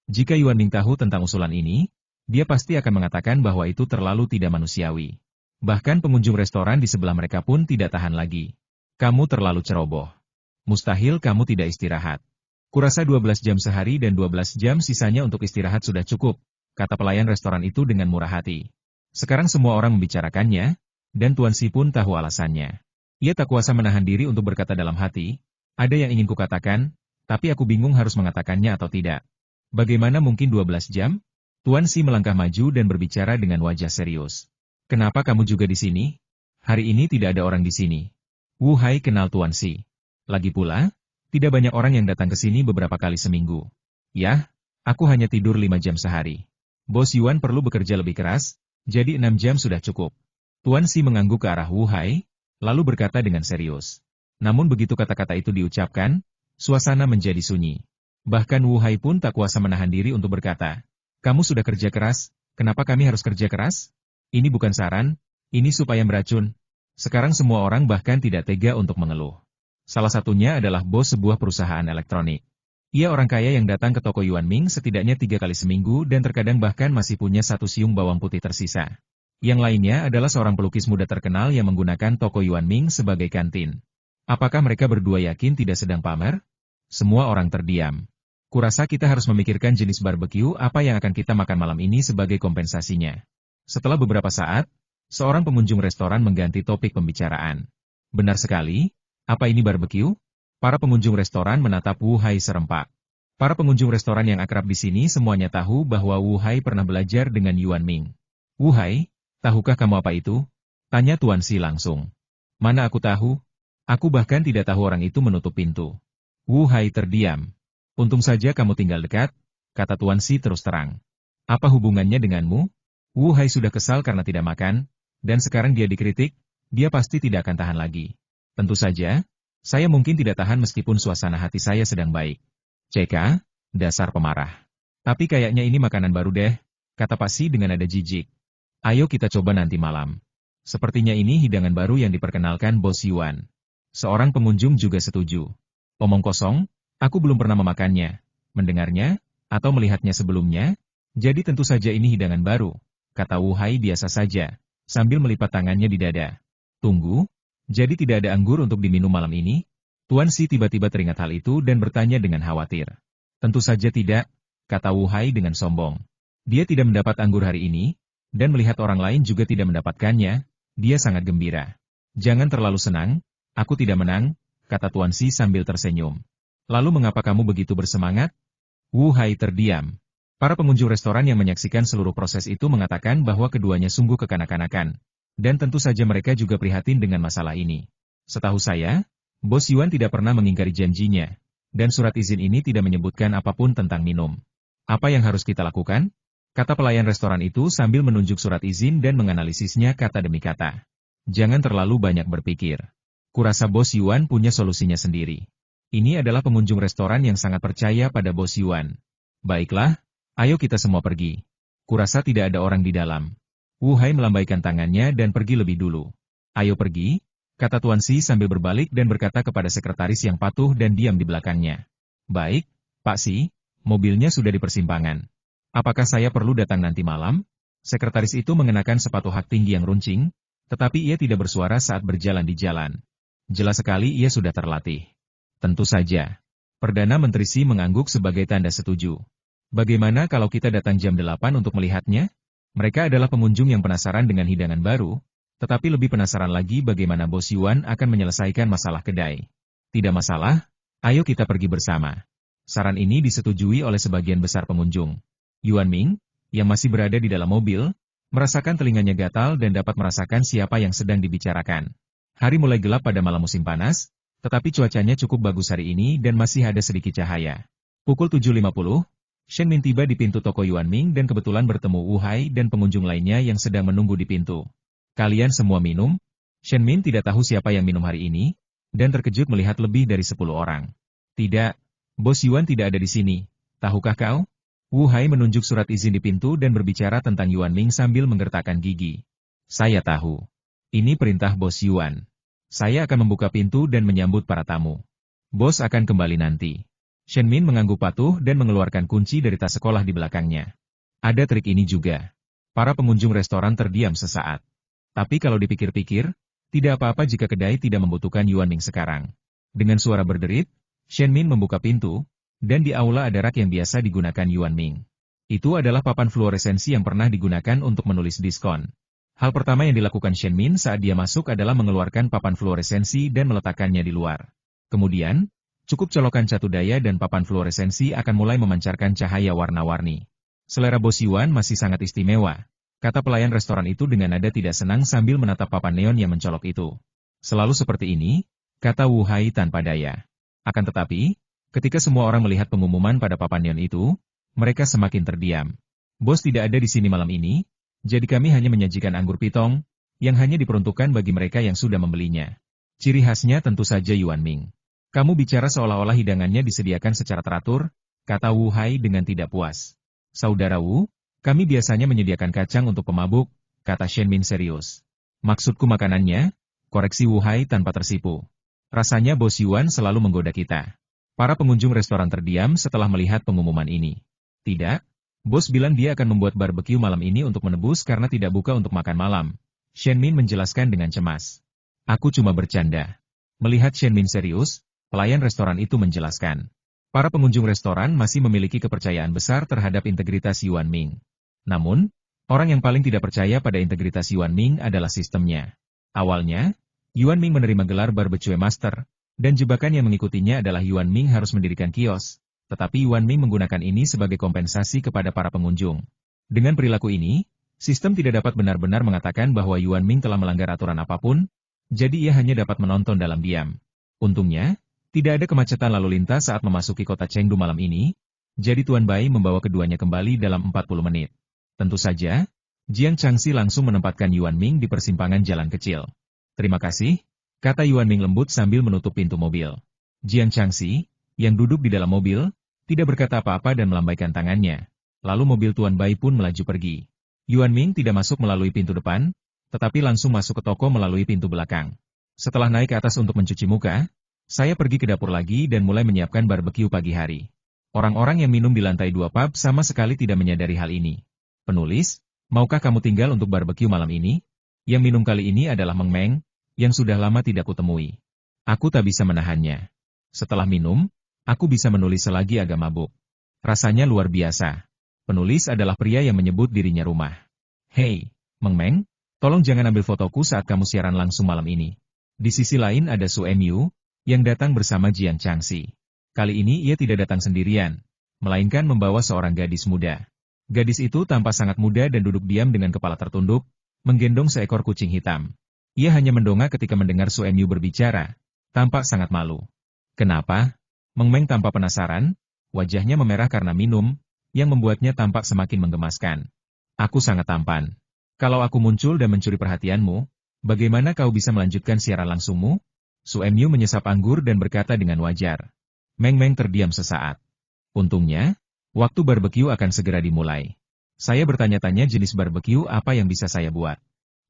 Jika Yuan Ming tahu tentang usulan ini, dia pasti akan mengatakan bahwa itu terlalu tidak manusiawi. Bahkan pengunjung restoran di sebelah mereka pun tidak tahan lagi. Kamu terlalu ceroboh. Mustahil kamu tidak istirahat. Kurasa 12 jam sehari dan 12 jam sisanya untuk istirahat sudah cukup, kata pelayan restoran itu dengan murah hati. Sekarang semua orang membicarakannya, dan Tuan Si pun tahu alasannya. Ia tak kuasa menahan diri untuk berkata dalam hati, ada yang ingin kukatakan, tapi aku bingung harus mengatakannya atau tidak. Bagaimana mungkin 12 jam? Tuan Si melangkah maju dan berbicara dengan wajah serius. Kenapa kamu juga di sini? Hari ini tidak ada orang di sini. Wu Hai kenal Tuan Si. Lagi pula, tidak banyak orang yang datang ke sini beberapa kali seminggu. Yah, aku hanya tidur 5 jam sehari. Bos Yuan perlu bekerja lebih keras, jadi 6 jam sudah cukup. Tuan Si mengangguk ke arah Wu Hai, lalu berkata dengan serius. Namun begitu kata-kata itu diucapkan, suasana menjadi sunyi. Bahkan Wu Hai pun tak kuasa menahan diri untuk berkata, kamu sudah kerja keras, kenapa kami harus kerja keras? Ini bukan saran, ini supaya beracun. Sekarang semua orang bahkan tidak tega untuk mengeluh. Salah satunya adalah bos sebuah perusahaan elektronik. Ia orang kaya yang datang ke toko Yuan Ming setidaknya 3 kali seminggu dan terkadang bahkan masih punya 1 siung bawang putih tersisa. Yang lainnya adalah seorang pelukis muda terkenal yang menggunakan toko Yuan Ming sebagai kantin. Apakah mereka berdua yakin tidak sedang pamer? Semua orang terdiam. Kurasa kita harus memikirkan jenis barbeque apa yang akan kita makan malam ini sebagai kompensasinya. Setelah beberapa saat, seorang pengunjung restoran mengganti topik pembicaraan. Benar sekali. Apa ini barbeque? Para pengunjung restoran menatap Wu Hai serempak. Para pengunjung restoran yang akrab di sini semuanya tahu bahwa Wu Hai pernah belajar dengan Yuan Ming. Wu Hai, tahukah kamu apa itu? Tanya Tuan Si langsung. Mana aku tahu? Aku bahkan tidak tahu orang itu menutup pintu. Wu Hai terdiam. Untung saja kamu tinggal dekat, kata Tuan Si terus terang. Apa hubungannya denganmu? Wu Hai sudah kesal karena tidak makan, dan sekarang dia dikritik, dia pasti tidak akan tahan lagi. Tentu saja, saya mungkin tidak tahan meskipun suasana hati saya sedang baik. CK, dasar pemarah. Tapi kayaknya ini makanan baru deh, kata Pak Si dengan nada jijik. Ayo kita coba nanti malam. Sepertinya ini hidangan baru yang diperkenalkan Bos Yuan. Seorang pengunjung juga setuju. Omong kosong, aku belum pernah memakannya, mendengarnya, atau melihatnya sebelumnya, jadi tentu saja ini hidangan baru, kata Wu Hai biasa saja, sambil melipat tangannya di dada. Tunggu, jadi tidak ada anggur untuk diminum malam ini? Tuan Si tiba-tiba teringat hal itu dan bertanya dengan khawatir. Tentu saja tidak, kata Wu Hai dengan sombong. Dia tidak mendapat anggur hari ini, dan melihat orang lain juga tidak mendapatkannya, dia sangat gembira. Jangan terlalu senang, aku tidak menang, kata Tuan Si sambil tersenyum. Lalu mengapa kamu begitu bersemangat? Wu Hai terdiam. Para pengunjung restoran yang menyaksikan seluruh proses itu mengatakan bahwa keduanya sungguh kekanak-kanakan. Dan tentu saja mereka juga prihatin dengan masalah ini. Setahu saya, Bos Yuan tidak pernah mengingkari janjinya. Dan surat izin ini tidak menyebutkan apapun tentang minum. Apa yang harus kita lakukan? Kata pelayan restoran itu sambil menunjuk surat izin dan menganalisisnya kata demi kata. Jangan terlalu banyak berpikir. Kurasa Bos Yuan punya solusinya sendiri. Ini adalah pengunjung restoran yang sangat percaya pada Bos Yuan. Baiklah, ayo kita semua pergi. Kurasa tidak ada orang di dalam. Wu Hai melambaikan tangannya dan pergi lebih dulu. Ayo pergi, kata Tuan Si sambil berbalik dan berkata kepada sekretaris yang patuh dan diam di belakangnya. Baik, Pak Si, mobilnya sudah di persimpangan. Apakah saya perlu datang nanti malam? Sekretaris itu mengenakan sepatu hak tinggi yang runcing, tetapi ia tidak bersuara saat berjalan di jalan. Jelas sekali ia sudah terlatih. Tentu saja. Perdana Menteri Si mengangguk sebagai tanda setuju. Bagaimana kalau kita datang jam 8 untuk melihatnya? Mereka adalah pengunjung yang penasaran dengan hidangan baru, tetapi lebih penasaran lagi bagaimana Bos Yuan akan menyelesaikan masalah kedai. Tidak masalah, ayo kita pergi bersama. Saran ini disetujui oleh sebagian besar pengunjung. Yuan Ming, yang masih berada di dalam mobil, merasakan telinganya gatal dan dapat merasakan siapa yang sedang dibicarakan. Hari mulai gelap pada malam musim panas, tetapi cuacanya cukup bagus hari ini dan masih ada sedikit cahaya. Pukul 7.50, Shen Min tiba di pintu toko Yuan Ming dan kebetulan bertemu Wu Hai dan pengunjung lainnya yang sedang menunggu di pintu. Kalian semua minum? Shen Min tidak tahu siapa yang minum hari ini, dan terkejut melihat lebih dari 10 orang. Tidak, Bos Yuan tidak ada di sini. Tahukah kau? Wu Hai menunjuk surat izin di pintu dan berbicara tentang Yuan Ming sambil menggertakkan gigi. Saya tahu. Ini perintah Bos Yuan. Saya akan membuka pintu dan menyambut para tamu. Bos akan kembali nanti. Shen Min mengangguk patuh dan mengeluarkan kunci dari tas sekolah di belakangnya. Ada trik ini juga. Para pengunjung restoran terdiam sesaat. Tapi kalau dipikir-pikir, tidak apa-apa jika kedai tidak membutuhkan Yuan Ming sekarang. Dengan suara berderit, Shen Min membuka pintu, dan di aula ada rak yang biasa digunakan Yuan Ming. Itu adalah papan fluoresensi yang pernah digunakan untuk menulis diskon. Hal pertama yang dilakukan Shen Min saat dia masuk adalah mengeluarkan papan fluoresensi dan meletakkannya di luar. Kemudian, cukup colokan catu daya dan papan fluoresensi akan mulai memancarkan cahaya warna-warni. Selera Bos Yuan masih sangat istimewa, kata pelayan restoran itu dengan nada tidak senang sambil menatap papan neon yang mencolok itu. Selalu seperti ini, kata Wu Hai tanpa daya. Akan tetapi, ketika semua orang melihat pengumuman pada papan neon itu, mereka semakin terdiam. Bos tidak ada di sini malam ini, jadi kami hanya menyajikan anggur pitong, yang hanya diperuntukkan bagi mereka yang sudah membelinya. Ciri khasnya tentu saja Yuan Ming. Kamu bicara seolah-olah hidangannya disediakan secara teratur, kata Wu Hai dengan tidak puas. Saudara Wu, kami biasanya menyediakan kacang untuk pemabuk, kata Shen Min serius. Maksudku makanannya, koreksi Wu Hai tanpa tersipu. Rasanya Bos Yuan selalu menggoda kita. Para pengunjung restoran terdiam setelah melihat pengumuman ini. Tidak, Bos bilang dia akan membuat barbeque malam ini untuk menebus karena tidak buka untuk makan malam. Shen Min menjelaskan dengan cemas. Aku cuma bercanda. Melihat Shen Min serius, pelayan restoran itu menjelaskan. Para pengunjung restoran masih memiliki kepercayaan besar terhadap integritas Yuan Ming. Namun, orang yang paling tidak percaya pada integritas Yuan Ming adalah sistemnya. Awalnya, Yuan Ming menerima gelar Barbecue Master, dan jebakan yang mengikutinya adalah Yuan Ming harus mendirikan kios, tetapi Yuan Ming menggunakan ini sebagai kompensasi kepada para pengunjung. Dengan perilaku ini, sistem tidak dapat benar-benar mengatakan bahwa Yuan Ming telah melanggar aturan apapun, Jadi ia hanya dapat menonton dalam diam. Untungnya, tidak ada kemacetan lalu lintas saat memasuki kota Chengdu malam ini, jadi Tuan Bai membawa keduanya kembali dalam 40 menit. Tentu saja, Jiang Changxi langsung menempatkan Yuan Ming di persimpangan jalan kecil. Terima kasih, kata Yuan Ming lembut sambil menutup pintu mobil. Jiang Changxi, yang duduk di dalam mobil, tidak berkata apa-apa dan melambaikan tangannya. Lalu mobil Tuan Bai pun melaju pergi. Yuan Ming tidak masuk melalui pintu depan, tetapi langsung masuk ke toko melalui pintu belakang. Setelah naik ke atas untuk mencuci muka, saya pergi ke dapur lagi dan mulai menyiapkan barbeque pagi hari. Orang-orang yang minum di lantai 2 pub sama sekali tidak menyadari hal ini. Penulis, maukah kamu tinggal untuk barbeque malam ini? Yang minum kali ini adalah Meng Meng, yang sudah lama tidak kutemui. Aku tak bisa menahannya. Setelah minum, aku bisa menulis selagi agak mabuk. Rasanya luar biasa. Penulis adalah pria yang menyebut dirinya rumah. Hei, Meng Meng, tolong jangan ambil fotoku saat kamu siaran langsung malam ini. Di sisi lain ada Su Emyu, yang datang bersama Jiang Changxi. Kali ini ia tidak datang sendirian, melainkan membawa seorang gadis muda. Gadis itu tampak sangat muda dan duduk diam dengan kepala tertunduk, menggendong seekor kucing hitam. Ia hanya mendongak ketika mendengar Su Emyu berbicara, tampak sangat malu. Kenapa? Meng Meng tampak penasaran, wajahnya memerah karena minum, yang membuatnya tampak semakin menggemaskan. Aku sangat tampan. Kalau aku muncul dan mencuri perhatianmu, bagaimana kau bisa melanjutkan siaran langsungmu? Su Emyu menyesap anggur dan berkata dengan wajar. Meng Meng terdiam sesaat. Untungnya, waktu barbeque akan segera dimulai. Saya bertanya-tanya jenis barbeque apa yang bisa saya buat.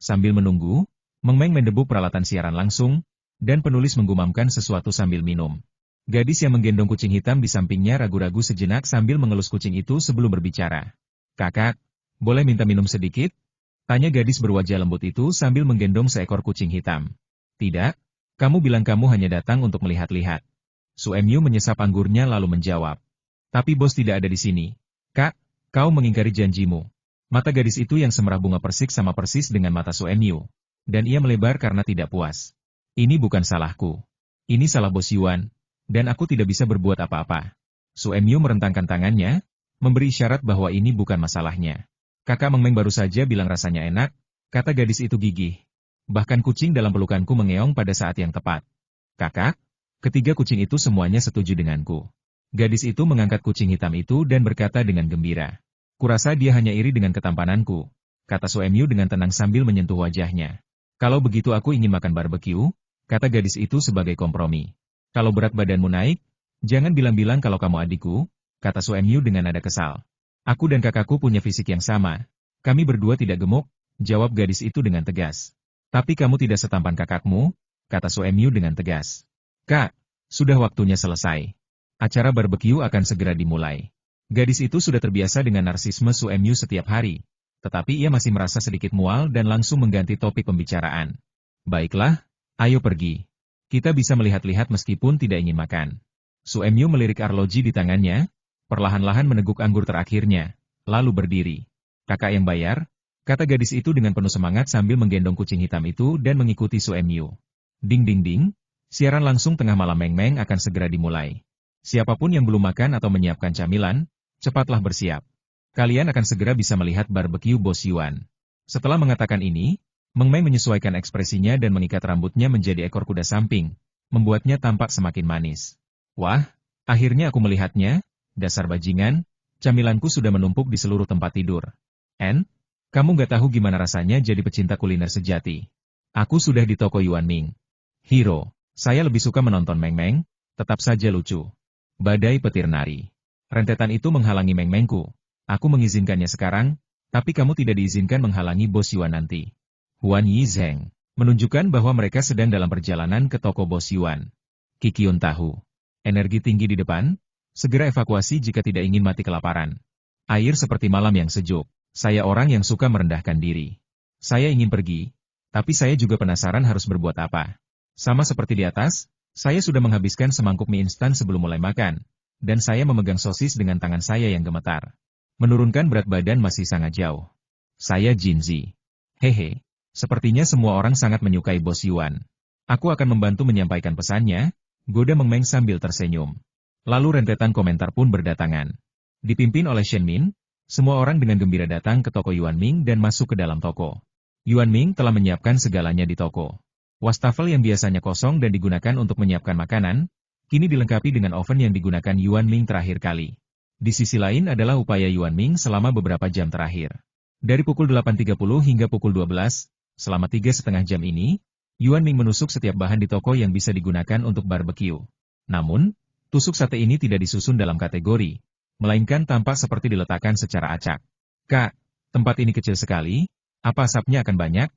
Sambil menunggu, Meng Meng mendebuk peralatan siaran langsung, dan penulis menggumamkan sesuatu sambil minum. Gadis yang menggendong kucing hitam di sampingnya ragu-ragu sejenak sambil mengelus kucing itu sebelum berbicara. Kakak, boleh minta minum sedikit? Tanya gadis berwajah lembut itu sambil menggendong seekor kucing hitam. Tidak, kamu bilang kamu hanya datang untuk melihat-lihat. Su Emyu menyesap anggurnya lalu menjawab. Tapi bos tidak ada di sini. Kak, kau mengingkari janjimu. Mata gadis itu yang semerah bunga persik sama persis dengan mata Su Emyu. Dan ia melebar karena tidak puas. Ini bukan salahku. Ini salah bos Yuan. Dan aku tidak bisa berbuat apa-apa. Su Emyu merentangkan tangannya, memberi isyarat bahwa ini bukan masalahnya. Kakak Meng Meng baru saja bilang rasanya enak, kata gadis itu gigih. Bahkan kucing dalam pelukanku mengeong pada saat yang tepat. Kakak, ketiga kucing itu semuanya setuju denganku. Gadis itu mengangkat kucing hitam itu dan berkata dengan gembira. Kurasa dia hanya iri dengan ketampananku, kata Su Emyu dengan tenang sambil menyentuh wajahnya. Kalau begitu aku ingin makan barbeque, kata gadis itu sebagai kompromi. Kalau berat badanmu naik, jangan bilang-bilang kalau kamu adikku, kata Su Emyu dengan nada kesal. Aku dan kakakku punya fisik yang sama. Kami berdua tidak gemuk, jawab gadis itu dengan tegas. Tapi kamu tidak setampan kakakmu, kata Su Emyu dengan tegas. Kak, sudah waktunya selesai. Acara barbeque akan segera dimulai. Gadis itu sudah terbiasa dengan narsisme Su Emyu setiap hari, tetapi ia masih merasa sedikit mual dan langsung mengganti topik pembicaraan. Baiklah, ayo pergi. Kita bisa melihat-lihat meskipun tidak ingin makan. Su Emyu melirik arloji di tangannya, perlahan-lahan meneguk anggur terakhirnya, lalu berdiri. Kakak yang bayar, kata gadis itu dengan penuh semangat sambil menggendong kucing hitam itu dan mengikuti Su Emyu. Ding ding ding, siaran langsung tengah malam Meng Meng akan segera dimulai. Siapapun yang belum makan atau menyiapkan camilan, cepatlah bersiap. Kalian akan segera bisa melihat barbeque bos Yuan. Setelah mengatakan ini, Meng Meng menyesuaikan ekspresinya dan mengikat rambutnya menjadi ekor kuda samping, membuatnya tampak semakin manis. Wah, akhirnya aku melihatnya, dasar bajingan, camilanku sudah menumpuk di seluruh tempat tidur. Kamu gak tahu gimana rasanya jadi pecinta kuliner sejati. Aku sudah di toko Yuan Ming. Hero, saya lebih suka menonton Meng Meng, tetap saja lucu. Badai petir nari. Rentetan itu menghalangi Meng Mengku. Aku mengizinkannya sekarang, tapi kamu tidak diizinkan menghalangi bos Yuan nanti. Huan Yizheng menunjukkan bahwa mereka sedang dalam perjalanan ke toko bos Yuan. Kikiun tahu. Energi tinggi di depan, segera evakuasi jika tidak ingin mati kelaparan. Air seperti malam yang sejuk. Saya orang yang suka merendahkan diri. Saya ingin pergi, tapi saya juga penasaran harus berbuat apa. Sama seperti di atas, saya sudah menghabiskan semangkuk mie instan sebelum mulai makan, dan saya memegang sosis dengan tangan saya yang gemetar. Menurunkan berat badan masih sangat jauh. Saya Jinzi. Hehe. Sepertinya semua orang sangat menyukai bos Yuan. Aku akan membantu menyampaikan pesannya, goda Meng Meng sambil tersenyum. Lalu rentetan komentar pun berdatangan. Dipimpin oleh Shen Min, semua orang dengan gembira datang ke toko Yuan Ming dan masuk ke dalam toko. Yuan Ming telah menyiapkan segalanya di toko. Wastafel yang biasanya kosong dan digunakan untuk menyiapkan makanan, kini dilengkapi dengan oven yang digunakan Yuan Ming terakhir kali. Di sisi lain adalah upaya Yuan Ming selama beberapa jam terakhir. Dari pukul 8.30 hingga pukul 12, selama 3,5 jam ini, Yuan Ming menusuk setiap bahan di toko yang bisa digunakan untuk barbeque. Namun, tusuk sate ini tidak disusun dalam kategori, melainkan tampak seperti diletakkan secara acak. Kak, tempat ini kecil sekali, apa asapnya akan banyak?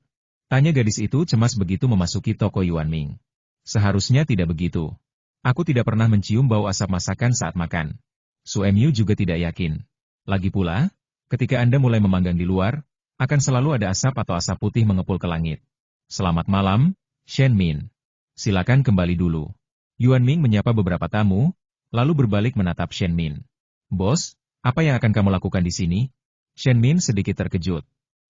Tanya gadis itu cemas begitu memasuki toko Yuan Ming. Seharusnya tidak begitu. Aku tidak pernah mencium bau asap masakan saat makan. Su Emyu juga tidak yakin. Lagi pula, ketika Anda mulai memanggang di luar, akan selalu ada asap atau asap putih mengepul ke langit. Selamat malam, Shen Min. Silakan kembali dulu. Yuan Ming menyapa beberapa tamu, lalu berbalik menatap Shen Min. Bos, apa yang akan kamu lakukan di sini? Shen Min sedikit terkejut.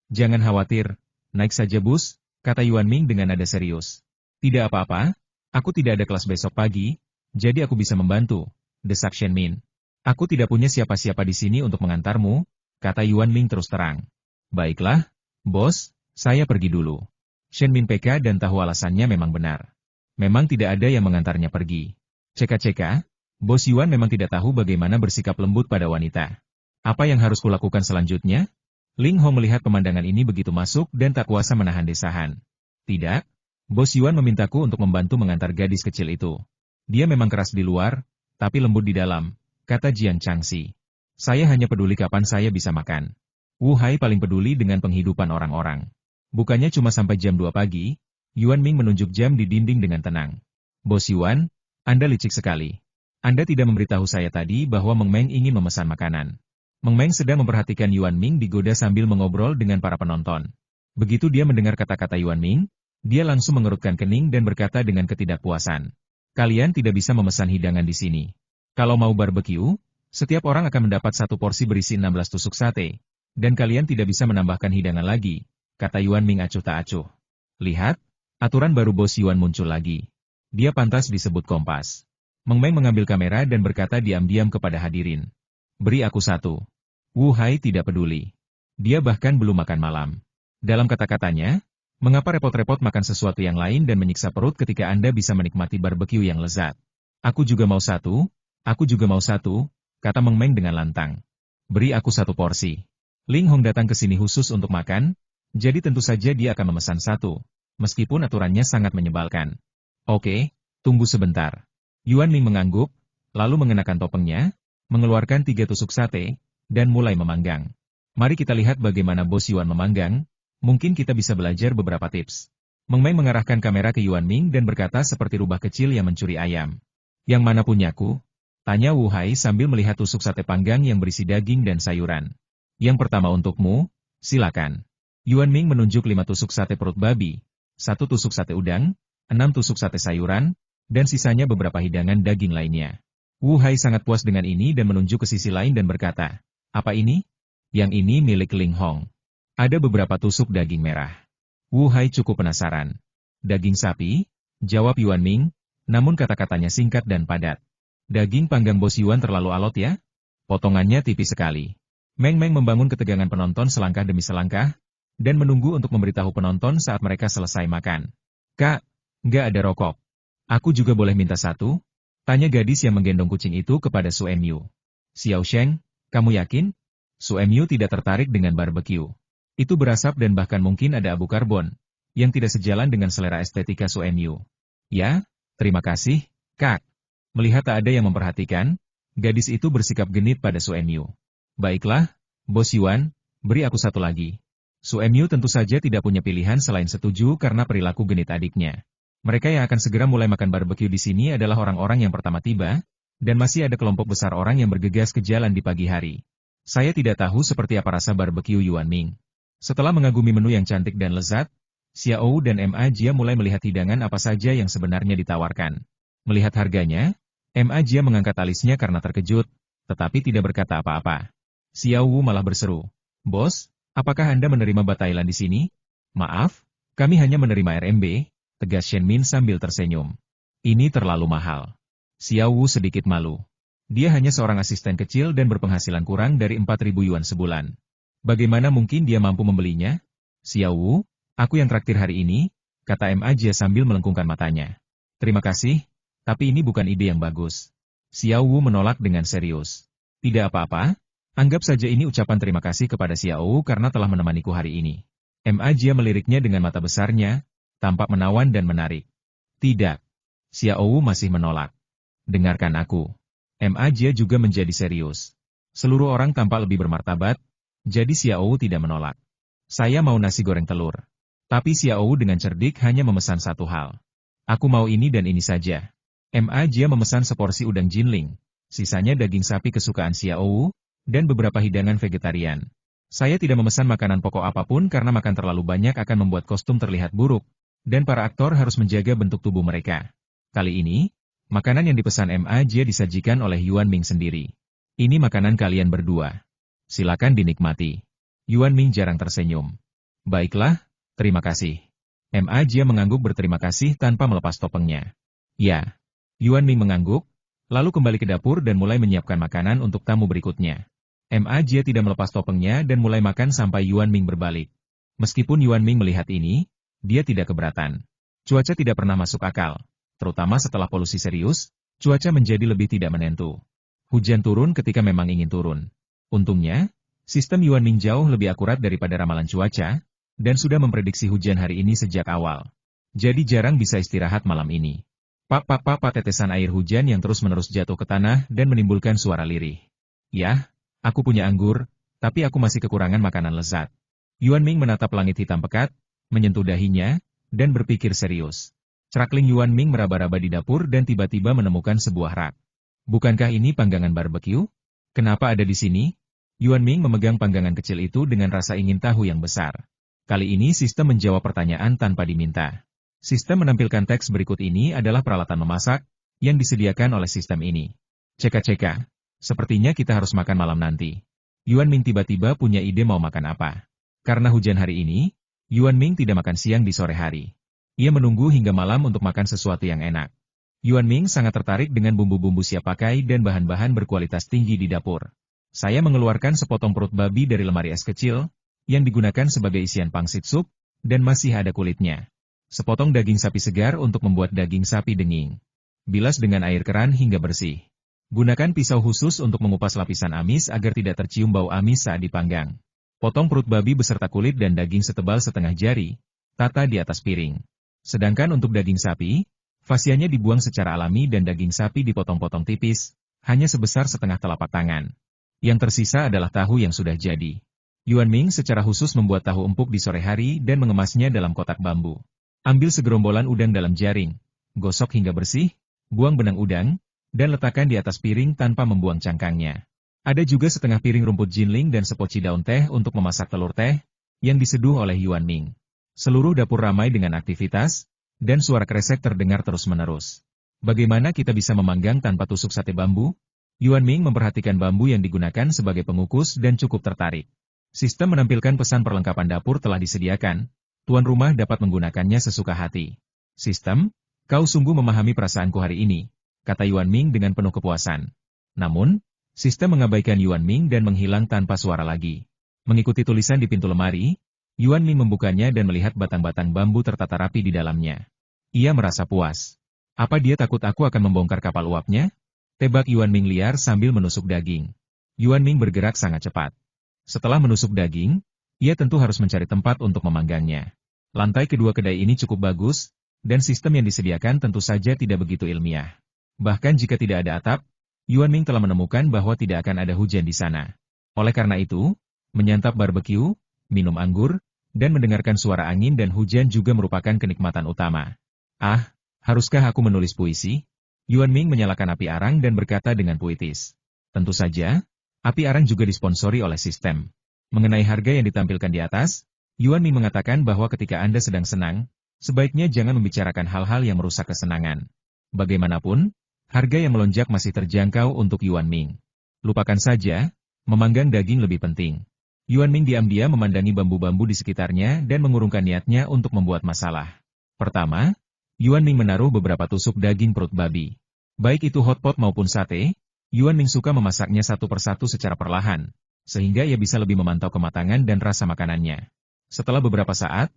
Jangan khawatir. Naik saja bus, kata Yuan Ming dengan nada serius. Tidak apa-apa, aku tidak ada kelas besok pagi, jadi aku bisa membantu, desak Shen Min. Aku tidak punya siapa-siapa di sini untuk mengantarmu, kata Yuan Ming terus terang. Baiklah, bos, saya pergi dulu. Shen Min peka dan tahu alasannya memang benar. Memang tidak ada yang mengantarnya pergi. Ceka-ceka, bos Yuan memang tidak tahu bagaimana bersikap lembut pada wanita. Apa yang harus kulakukan selanjutnya? Ling Hong melihat pemandangan ini begitu masuk dan tak kuasa menahan desahan. Tidak, bos Yuan memintaku untuk membantu mengantar gadis kecil itu. Dia memang keras di luar, tapi lembut di dalam, kata Jian Changxi. Saya hanya peduli kapan saya bisa makan. Wu Hai paling peduli dengan penghidupan orang-orang. Bukannya cuma sampai jam 2 pagi, Yuan Ming menunjuk jam di dinding dengan tenang. Bos Yuan, Anda licik sekali. Anda tidak memberitahu saya tadi bahwa Meng Meng ingin memesan makanan. Meng Meng sedang memperhatikan Yuan Ming digoda sambil mengobrol dengan para penonton. Begitu dia mendengar kata-kata Yuan Ming, dia langsung mengerutkan kening dan berkata dengan ketidakpuasan. Kalian tidak bisa memesan hidangan di sini. Kalau mau barbeque, setiap orang akan mendapat satu porsi berisi 16 tusuk sate, dan kalian tidak bisa menambahkan hidangan lagi, kata Yuan Ming acuh tak acuh. Lihat, aturan baru bos Yuan muncul lagi. Dia pantas disebut kompas. Meng Meng mengambil kamera dan berkata diam-diam kepada hadirin. Beri aku satu. Wu Hai tidak peduli. Dia bahkan belum makan malam. Dalam kata-katanya, mengapa repot-repot makan sesuatu yang lain dan menyiksa perut ketika Anda bisa menikmati barbeque yang lezat? Aku juga mau satu, kata Meng Meng dengan lantang. Beri aku satu porsi. Ling Hong datang ke sini khusus untuk makan, jadi tentu saja dia akan memesan satu, meskipun aturannya sangat menyebalkan. Oke, tunggu sebentar. Yuan Ming mengangguk, lalu mengenakan topengnya, mengeluarkan 3 tusuk sate, dan mulai memanggang. Mari kita lihat bagaimana bos Yuan memanggang, mungkin kita bisa belajar beberapa tips. Meng Meng mengarahkan kamera ke Yuan Ming dan berkata seperti rubah kecil yang mencuri ayam. Yang mana punyaku? Tanya Wu Hai sambil melihat tusuk sate panggang yang berisi daging dan sayuran. Yang pertama untukmu, silakan. Yuan Ming menunjuk 5 tusuk sate perut babi, 1 tusuk sate udang, 6 tusuk sate sayuran, dan sisanya beberapa hidangan daging lainnya. Wu Hai sangat puas dengan ini dan menunjuk ke sisi lain dan berkata, apa ini? Yang ini milik Ling Hong. Ada beberapa tusuk daging merah. Wu Hai cukup penasaran. Daging sapi? Jawab Yuan Ming, namun kata-katanya singkat dan padat. Daging panggang bos Yuan terlalu alot ya? Potongannya tipis sekali. Meng Meng membangun ketegangan penonton selangkah demi selangkah, dan menunggu untuk memberitahu penonton saat mereka selesai makan. Kak, nggak ada rokok. Aku juga boleh minta satu? Tanya gadis yang menggendong kucing itu kepada Su Emyu. Xiao Sheng, kamu yakin? Su Emyu tidak tertarik dengan barbeque. Itu berasap dan bahkan mungkin ada abu karbon, yang tidak sejalan dengan selera estetika Su Emyu. Ya, terima kasih, Kak. Melihat tak ada yang memperhatikan, gadis itu bersikap genit pada Su Emyu. Baiklah, Bos Yuan, beri aku satu lagi. Su Emyu tentu saja tidak punya pilihan selain setuju karena perilaku genit adiknya. Mereka yang akan segera mulai makan barbeque di sini adalah orang-orang yang pertama tiba, dan masih ada kelompok besar orang yang bergegas ke jalan di pagi hari. Saya tidak tahu seperti apa rasa barbeque Yuan Ming. Setelah mengagumi menu yang cantik dan lezat, Xiao dan Ma Jia mulai melihat hidangan apa saja yang sebenarnya ditawarkan. Melihat harganya, Ma Jia mengangkat alisnya karena terkejut, tetapi tidak berkata apa-apa. Xiao Wu malah berseru, Bos, apakah Anda menerima batailan di sini? Maaf, kami hanya menerima RMB, tegas Shen Min sambil tersenyum. Ini terlalu mahal. Xiao Wu sedikit malu. Dia hanya seorang asisten kecil dan berpenghasilan kurang dari 4.000 yuan sebulan. Bagaimana mungkin dia mampu membelinya? Xiao Wu, aku yang traktir hari ini, kata Ma Jia sambil melengkungkan matanya. Terima kasih, tapi ini bukan ide yang bagus. Xiao Wu menolak dengan serius. Tidak apa-apa, anggap saja ini ucapan terima kasih kepada Xiao Wu karena telah menemaniku hari ini. Ma Jia meliriknya dengan mata besarnya, tampak menawan dan menarik. Tidak. Xiao Wu masih menolak. Dengarkan aku. Ma Jia juga menjadi serius. Seluruh orang tampak lebih bermartabat, jadi Xiao Wu tidak menolak. Saya mau nasi goreng telur. Tapi Xiao Wu dengan cerdik hanya memesan satu hal. Aku mau ini dan ini saja. Ma Jia memesan seporsi udang jinling, sisanya daging sapi kesukaan Xiao Wu, dan beberapa hidangan vegetarian. Saya tidak memesan makanan pokok apapun karena makan terlalu banyak akan membuat kostum terlihat buruk, dan para aktor harus menjaga bentuk tubuh mereka. Kali ini, makanan yang dipesan Ma Jia disajikan oleh Yuan Ming sendiri. Ini makanan kalian berdua. Silakan dinikmati. Yuan Ming jarang tersenyum. Baiklah, terima kasih. Ma Jia mengangguk berterima kasih tanpa melepas topengnya. Ya. Yuan Ming mengangguk, lalu kembali ke dapur dan mulai menyiapkan makanan untuk tamu berikutnya. Ma Jia tidak melepas topengnya dan mulai makan sampai Yuan Ming berbalik. Meskipun Yuan Ming melihat ini, dia tidak keberatan. Cuaca tidak pernah masuk akal, terutama setelah polusi serius, cuaca menjadi lebih tidak menentu. Hujan turun ketika memang ingin turun. Untungnya, sistem Yuan Ming jauh lebih akurat daripada ramalan cuaca, dan sudah memprediksi hujan hari ini sejak awal. Jadi jarang bisa istirahat malam ini. Pak tetesan air hujan yang terus-menerus jatuh ke tanah dan menimbulkan suara lirih. Yah, aku punya anggur, tapi aku masih kekurangan makanan lezat. Yuan Ming menatap langit hitam pekat, menyentuh dahinya, dan berpikir serius. Cerakling Yuan Ming meraba-raba di dapur dan tiba-tiba menemukan sebuah rak. Bukankah ini panggangan barbeque? Kenapa ada di sini? Yuan Ming memegang panggangan kecil itu dengan rasa ingin tahu yang besar. Kali ini sistem menjawab pertanyaan tanpa diminta. Sistem menampilkan teks berikut ini adalah peralatan memasak, yang disediakan oleh sistem ini. Ceka-ceka. Sepertinya kita harus makan malam nanti. Yuan Ming tiba-tiba punya ide mau makan apa. Karena hujan hari ini, Yuan Ming tidak makan siang di sore hari. Ia menunggu hingga malam untuk makan sesuatu yang enak. Yuan Ming sangat tertarik dengan bumbu-bumbu siap pakai dan bahan-bahan berkualitas tinggi di dapur. Saya mengeluarkan sepotong perut babi dari lemari es kecil, yang digunakan sebagai isian pangsit sup, dan masih ada kulitnya. Sepotong daging sapi segar untuk membuat daging sapi denging. Bilas dengan air keran hingga bersih. Gunakan pisau khusus untuk mengupas lapisan amis agar tidak tercium bau amis saat dipanggang. Potong perut babi beserta kulit dan daging setebal setengah jari, tata di atas piring. Sedangkan untuk daging sapi, fasianya dibuang secara alami dan daging sapi dipotong-potong tipis, hanya sebesar setengah telapak tangan. Yang tersisa adalah tahu yang sudah jadi. Yuan Ming secara khusus membuat tahu empuk di sore hari dan mengemasnya dalam kotak bambu. Ambil segerombolan udang dalam jaring, gosok hingga bersih, buang benang udang, dan letakkan di atas piring tanpa membuang cangkangnya. Ada juga setengah piring rumput jinling dan sepoci daun teh untuk memasak telur teh, yang diseduh oleh Yuan Ming. Seluruh dapur ramai dengan aktivitas, dan suara kresek terdengar terus-menerus. Bagaimana kita bisa memanggang tanpa tusuk sate bambu? Yuan Ming memperhatikan bambu yang digunakan sebagai pengukus dan cukup tertarik. Sistem menampilkan pesan perlengkapan dapur telah disediakan. Tuan rumah dapat menggunakannya sesuka hati. Sistem, kau sungguh memahami perasaanku hari ini, kata Yuan Ming dengan penuh kepuasan. Namun, sistem mengabaikan Yuan Ming dan menghilang tanpa suara lagi. Mengikuti tulisan di pintu lemari, Yuan Ming membukanya dan melihat batang-batang bambu tertata rapi di dalamnya. Ia merasa puas. Apa dia takut aku akan membongkar kapal uapnya? Tebak Yuan Ming liar sambil menusuk daging. Yuan Ming bergerak sangat cepat. Setelah menusuk daging, ia tentu harus mencari tempat untuk memanggangnya. Lantai kedua kedai ini cukup bagus, dan sistem yang disediakan tentu saja tidak begitu ilmiah. Bahkan jika tidak ada atap, Yuan Ming telah menemukan bahwa tidak akan ada hujan di sana. Oleh karena itu, menyantap barbeque, minum anggur, dan mendengarkan suara angin dan hujan juga merupakan kenikmatan utama. Ah, haruskah aku menulis puisi? Yuan Ming menyalakan api arang dan berkata dengan puitis. Tentu saja, api arang juga disponsori oleh sistem. Mengenai harga yang ditampilkan di atas, Yuan Ming mengatakan bahwa ketika Anda sedang senang, sebaiknya jangan membicarakan hal-hal yang merusak kesenangan. Bagaimanapun, harga yang melonjak masih terjangkau untuk Yuan Ming. Lupakan saja, memanggang daging lebih penting. Yuan Ming diam-diam memandangi bambu-bambu di sekitarnya dan mengurungkan niatnya untuk membuat masalah. Pertama, Yuan Ming menaruh beberapa tusuk daging perut babi. Baik itu hotpot maupun sate, Yuan Ming suka memasaknya satu persatu secara perlahan, sehingga ia bisa lebih memantau kematangan dan rasa makanannya. Setelah beberapa saat,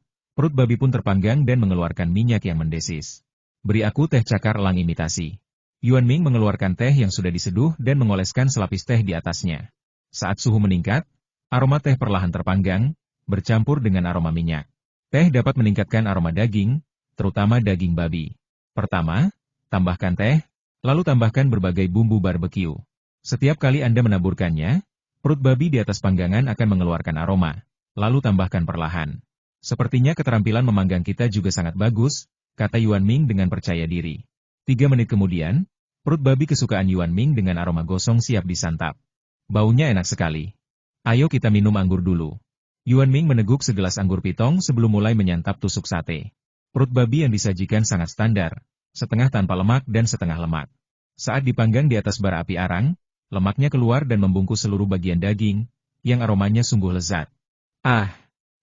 Perut babi pun terpanggang dan mengeluarkan minyak yang mendesis. Beri aku teh cakar elang imitasi. Yuan Ming mengeluarkan teh yang sudah diseduh dan mengoleskan selapis teh di atasnya. Saat suhu meningkat, aroma teh perlahan terpanggang, bercampur dengan aroma minyak. Teh dapat meningkatkan aroma daging, terutama daging babi. Pertama, tambahkan teh, lalu tambahkan berbagai bumbu barbeque. Setiap kali Anda menaburkannya, perut babi di atas panggangan akan mengeluarkan aroma, lalu tambahkan perlahan. Sepertinya keterampilan memanggang kita juga sangat bagus, kata Yuan Ming dengan percaya diri. 3 menit kemudian, perut babi kesukaan Yuan Ming dengan aroma gosong siap disantap. Baunya enak sekali. Ayo kita minum anggur dulu. Yuan Ming meneguk segelas anggur pitong sebelum mulai menyantap tusuk sate. Perut babi yang disajikan sangat standar, setengah tanpa lemak dan setengah lemak. Saat dipanggang di atas bara api arang, lemaknya keluar dan membungkus seluruh bagian daging, yang aromanya sungguh lezat. Ah!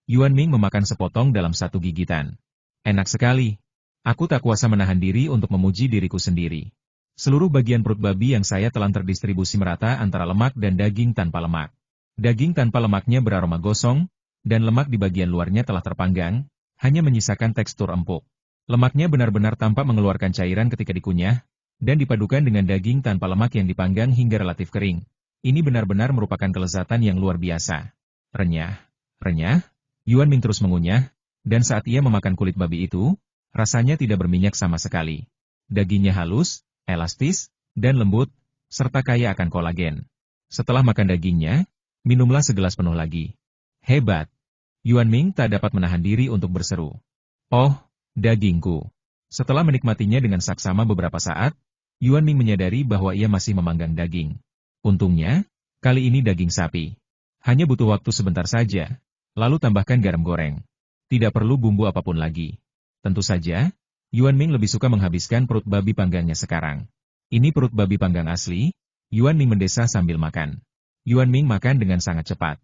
Yuan Ming memakan sepotong dalam satu gigitan. Enak sekali. Aku tak kuasa menahan diri untuk memuji diriku sendiri. Seluruh bagian perut babi yang saya telan terdistribusi merata antara lemak dan daging tanpa lemak. Daging tanpa lemaknya beraroma gosong, dan lemak di bagian luarnya telah terpanggang, hanya menyisakan tekstur empuk. Lemaknya benar-benar tampak mengeluarkan cairan ketika dikunyah, dan dipadukan dengan daging tanpa lemak yang dipanggang hingga relatif kering. Ini benar-benar merupakan kelezatan yang luar biasa. Renyah, renyah. Yuan Ming terus mengunyah, dan saat ia memakan kulit babi itu, rasanya tidak berminyak sama sekali. Dagingnya halus, elastis, dan lembut, serta kaya akan kolagen. Setelah makan dagingnya, minumlah segelas penuh lagi. Hebat! Yuan Ming tak dapat menahan diri untuk berseru. Oh, dagingku! Setelah menikmatinya dengan saksama beberapa saat, Yuan Ming menyadari bahwa ia masih memanggang daging. Untungnya, kali ini daging sapi. Hanya butuh waktu sebentar saja. Lalu tambahkan garam goreng. Tidak perlu bumbu apapun lagi. Tentu saja, Yuan Ming lebih suka menghabiskan perut babi panggangnya sekarang. Ini perut babi panggang asli, Yuan Ming mendesah sambil makan. Yuan Ming makan dengan sangat cepat.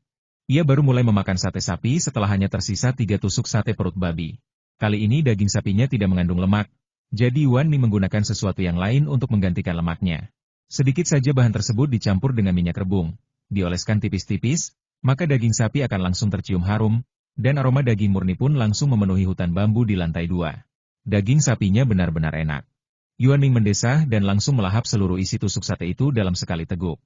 Ia baru mulai memakan sate sapi setelah hanya tersisa 3 tusuk sate perut babi. Kali ini daging sapinya tidak mengandung lemak, jadi Yuan Ming menggunakan sesuatu yang lain untuk menggantikan lemaknya. Sedikit saja bahan tersebut dicampur dengan minyak rebung, dioleskan tipis-tipis, maka daging sapi akan langsung tercium harum, dan aroma daging murni pun langsung memenuhi hutan bambu di lantai 2. Daging sapinya benar-benar enak. Yuan Ming mendesah dan langsung melahap seluruh isi tusuk sate itu dalam sekali teguk.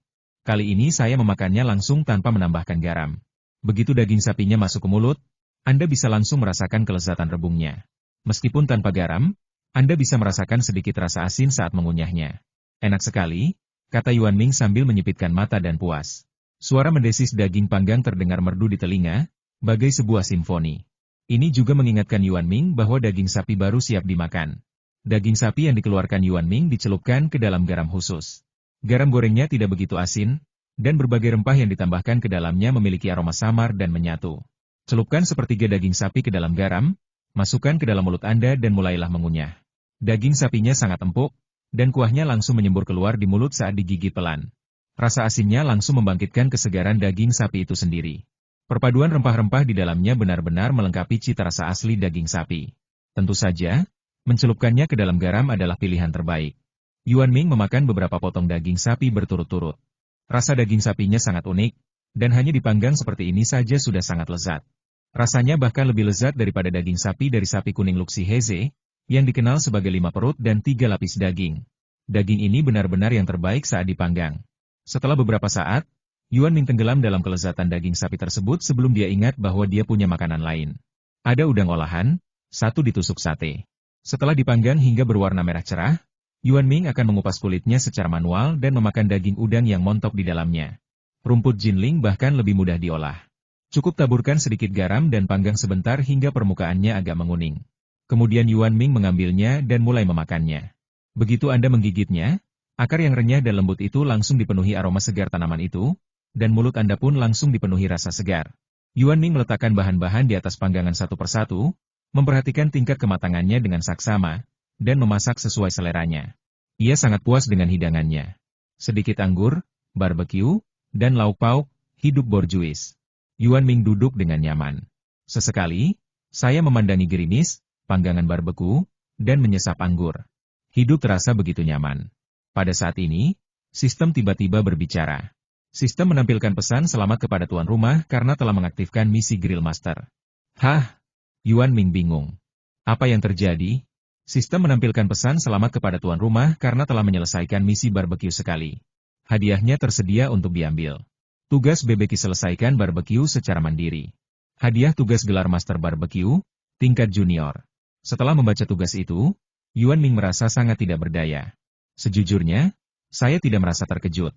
Kali ini saya memakannya langsung tanpa menambahkan garam. Begitu daging sapinya masuk ke mulut, Anda bisa langsung merasakan kelezatan rebungnya. Meskipun tanpa garam, Anda bisa merasakan sedikit rasa asin saat mengunyahnya. Enak sekali, kata Yuan Ming sambil menyipitkan mata dan puas. Suara mendesis daging panggang terdengar merdu di telinga, bagai sebuah simfoni. Ini juga mengingatkan Yuan Ming bahwa daging sapi baru siap dimakan. Daging sapi yang dikeluarkan Yuan Ming dicelupkan ke dalam garam khusus. Garam gorengnya tidak begitu asin, dan berbagai rempah yang ditambahkan ke dalamnya memiliki aroma samar dan menyatu. Celupkan sepertiga daging sapi ke dalam garam, masukkan ke dalam mulut Anda dan mulailah mengunyah. Daging sapinya sangat empuk, dan kuahnya langsung menyembur keluar di mulut saat digigit pelan. Rasa asinnya langsung membangkitkan kesegaran daging sapi itu sendiri. Perpaduan rempah-rempah di dalamnya benar-benar melengkapi cita rasa asli daging sapi. Tentu saja, mencelupkannya ke dalam garam adalah pilihan terbaik. Yuan Ming memakan beberapa potong daging sapi berturut-turut. Rasa daging sapinya sangat unik, dan hanya dipanggang seperti ini saja sudah sangat lezat. Rasanya bahkan lebih lezat daripada daging sapi dari sapi kuning Luxi Heze, yang dikenal sebagai 5 perut dan 3 lapis daging. Daging ini benar-benar yang terbaik saat dipanggang. Setelah beberapa saat, Yuan Ming tenggelam dalam kelezatan daging sapi tersebut sebelum dia ingat bahwa dia punya makanan lain. Ada udang olahan, 1 ditusuk sate. Setelah dipanggang hingga berwarna merah cerah, Yuan Ming akan mengupas kulitnya secara manual dan memakan daging udang yang montok di dalamnya. Rumput jinling bahkan lebih mudah diolah. Cukup taburkan sedikit garam dan panggang sebentar hingga permukaannya agak menguning. Kemudian Yuan Ming mengambilnya dan mulai memakannya. Begitu Anda menggigitnya, akar yang renyah dan lembut itu langsung dipenuhi aroma segar tanaman itu, dan mulut Anda pun langsung dipenuhi rasa segar. Yuan Ming meletakkan bahan-bahan di atas panggangan satu persatu, memperhatikan tingkat kematangannya dengan saksama, dan memasak sesuai seleranya. Ia sangat puas dengan hidangannya. Sedikit anggur, barbeque, dan lauk pauk, hidup borjuis. Yuan Ming duduk dengan nyaman. Sesekali, saya memandangi gerimis, panggangan barbeque, dan menyesap anggur. Hidup terasa begitu nyaman. Pada saat ini, sistem tiba-tiba berbicara. Sistem menampilkan pesan selamat kepada tuan rumah karena telah mengaktifkan misi Grill Master. Hah? Yuan Ming bingung. Apa yang terjadi? Sistem menampilkan pesan selamat kepada tuan rumah karena telah menyelesaikan misi barbeque sekali. Hadiahnya tersedia untuk diambil. Tugas BBQ selesaikan barbeque secara mandiri. Hadiah tugas gelar Master Barbeque, tingkat junior. Setelah membaca tugas itu, Yuan Ming merasa sangat tidak berdaya. Sejujurnya, saya tidak merasa terkejut.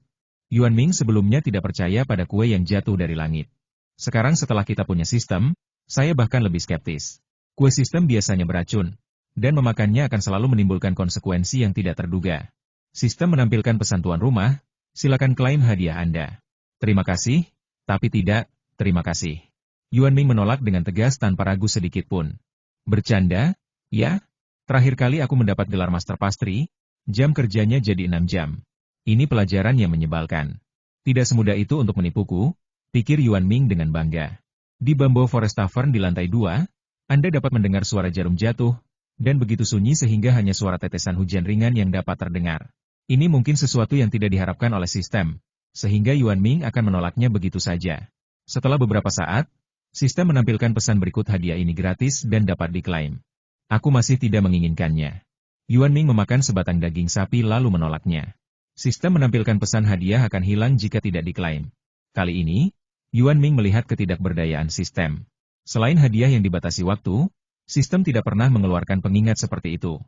Yuan Ming sebelumnya tidak percaya pada kue yang jatuh dari langit. Sekarang setelah kita punya sistem, saya bahkan lebih skeptis. Kue sistem biasanya beracun, dan memakannya akan selalu menimbulkan konsekuensi yang tidak terduga. Sistem menampilkan pesan tuan rumah, silakan klaim hadiah Anda. Terima kasih, tapi tidak, terima kasih. Yuan Ming menolak dengan tegas tanpa ragu sedikit pun. Bercanda? Ya? Terakhir kali aku mendapat gelar Master Pastry, jam kerjanya jadi 6 jam. Ini pelajaran yang menyebalkan. Tidak semudah itu untuk menipuku, pikir Yuan Ming dengan bangga. Di Bamboo Forest Tavern di lantai 2, Anda dapat mendengar suara jarum jatuh, dan begitu sunyi sehingga hanya suara tetesan hujan ringan yang dapat terdengar. Ini mungkin sesuatu yang tidak diharapkan oleh sistem, sehingga Yuan Ming akan menolaknya begitu saja. Setelah beberapa saat, sistem menampilkan pesan berikut hadiah ini gratis dan dapat diklaim. Aku masih tidak menginginkannya. Yuan Ming memakan sebatang daging sapi lalu menolaknya. Sistem menampilkan pesan hadiah akan hilang jika tidak diklaim. Kali ini, Yuan Ming melihat ketidakberdayaan sistem. Selain hadiah yang dibatasi waktu, sistem tidak pernah mengeluarkan pengingat seperti itu.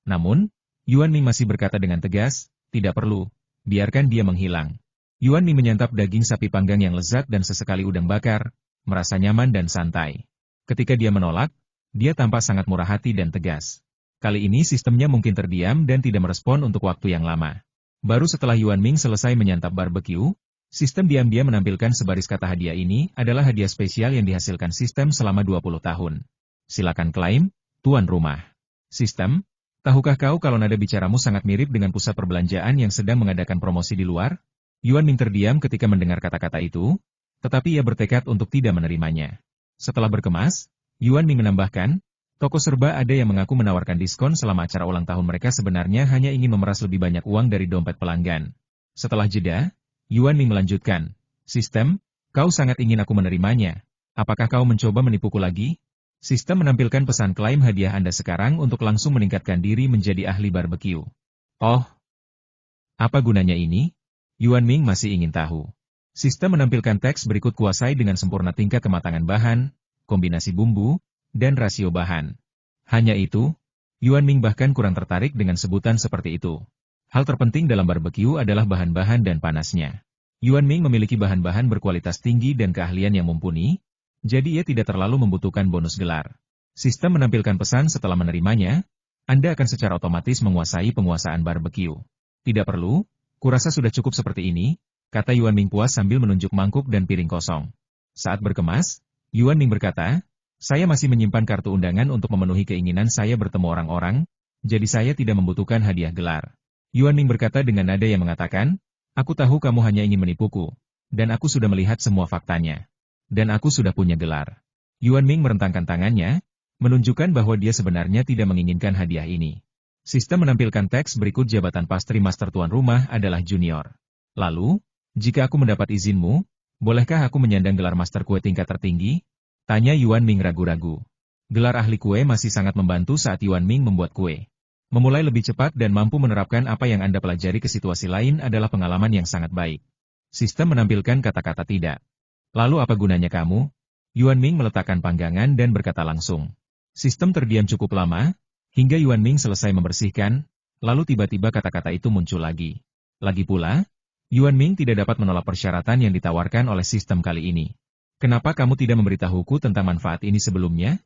Namun, Yuan Ming masih berkata dengan tegas, tidak perlu, biarkan dia menghilang. Yuan Ming menyantap daging sapi panggang yang lezat dan sesekali udang bakar, merasa nyaman dan santai. Ketika dia menolak, dia tampak sangat murah hati dan tegas. Kali ini sistemnya mungkin terdiam dan tidak merespon untuk waktu yang lama. Baru setelah Yuan Ming selesai menyantap barbeque, sistem diam-diam menampilkan sebaris kata hadiah ini adalah hadiah spesial yang dihasilkan sistem selama 20 tahun. Silakan klaim, tuan rumah. Sistem, tahukah kau kalau nada bicaramu sangat mirip dengan pusat perbelanjaan yang sedang mengadakan promosi di luar? Yuan Ming terdiam ketika mendengar kata-kata itu, tetapi ia bertekad untuk tidak menerimanya. Setelah berkemas, Yuan Ming menambahkan, toko serba ada yang mengaku menawarkan diskon selama acara ulang tahun mereka sebenarnya hanya ingin memeras lebih banyak uang dari dompet pelanggan. Setelah jeda, Yuan Ming melanjutkan, sistem, kau sangat ingin aku menerimanya. Apakah kau mencoba menipuku lagi? Sistem menampilkan pesan klaim hadiah Anda sekarang untuk langsung meningkatkan diri menjadi ahli barbeque. Oh, apa gunanya ini? Yuan Ming masih ingin tahu. Sistem menampilkan teks berikut kuasai dengan sempurna tingkat kematangan bahan, kombinasi bumbu, dan rasio bahan. Hanya itu, Yuan Ming bahkan kurang tertarik dengan sebutan seperti itu. Hal terpenting dalam barbeque adalah bahan-bahan dan panasnya. Yuan Ming memiliki bahan-bahan berkualitas tinggi dan keahlian yang mumpuni, jadi ia tidak terlalu membutuhkan bonus gelar. Sistem menampilkan pesan setelah menerimanya, Anda akan secara otomatis menguasai penguasaan barbeque. Tidak perlu, kurasa sudah cukup seperti ini, kata Yuan Ming puas sambil menunjuk mangkuk dan piring kosong. Saat berkemas, Yuan Ming berkata, saya masih menyimpan kartu undangan untuk memenuhi keinginan saya bertemu orang-orang, jadi saya tidak membutuhkan hadiah gelar. Yuan Ming berkata dengan nada yang mengatakan, aku tahu kamu hanya ingin menipuku, dan aku sudah melihat semua faktanya. Dan aku sudah punya gelar. Yuan Ming merentangkan tangannya, menunjukkan bahwa dia sebenarnya tidak menginginkan hadiah ini. Sistem menampilkan teks berikut jabatan pastry master tuan rumah adalah junior. Lalu, jika aku mendapat izinmu, bolehkah aku menyandang gelar master kue tingkat tertinggi? Tanya Yuan Ming ragu-ragu. Gelar ahli kue masih sangat membantu saat Yuan Ming membuat kue. Memulai lebih cepat dan mampu menerapkan apa yang Anda pelajari ke situasi lain adalah pengalaman yang sangat baik. Sistem menampilkan kata-kata tidak. Lalu apa gunanya kamu? Yuan Ming meletakkan panggangan dan berkata langsung. Sistem terdiam cukup lama, hingga Yuan Ming selesai membersihkan, lalu tiba-tiba kata-kata itu muncul lagi. Lagi pula, Yuan Ming tidak dapat menolak persyaratan yang ditawarkan oleh sistem kali ini. Kenapa kamu tidak memberitahuku tentang manfaat ini sebelumnya?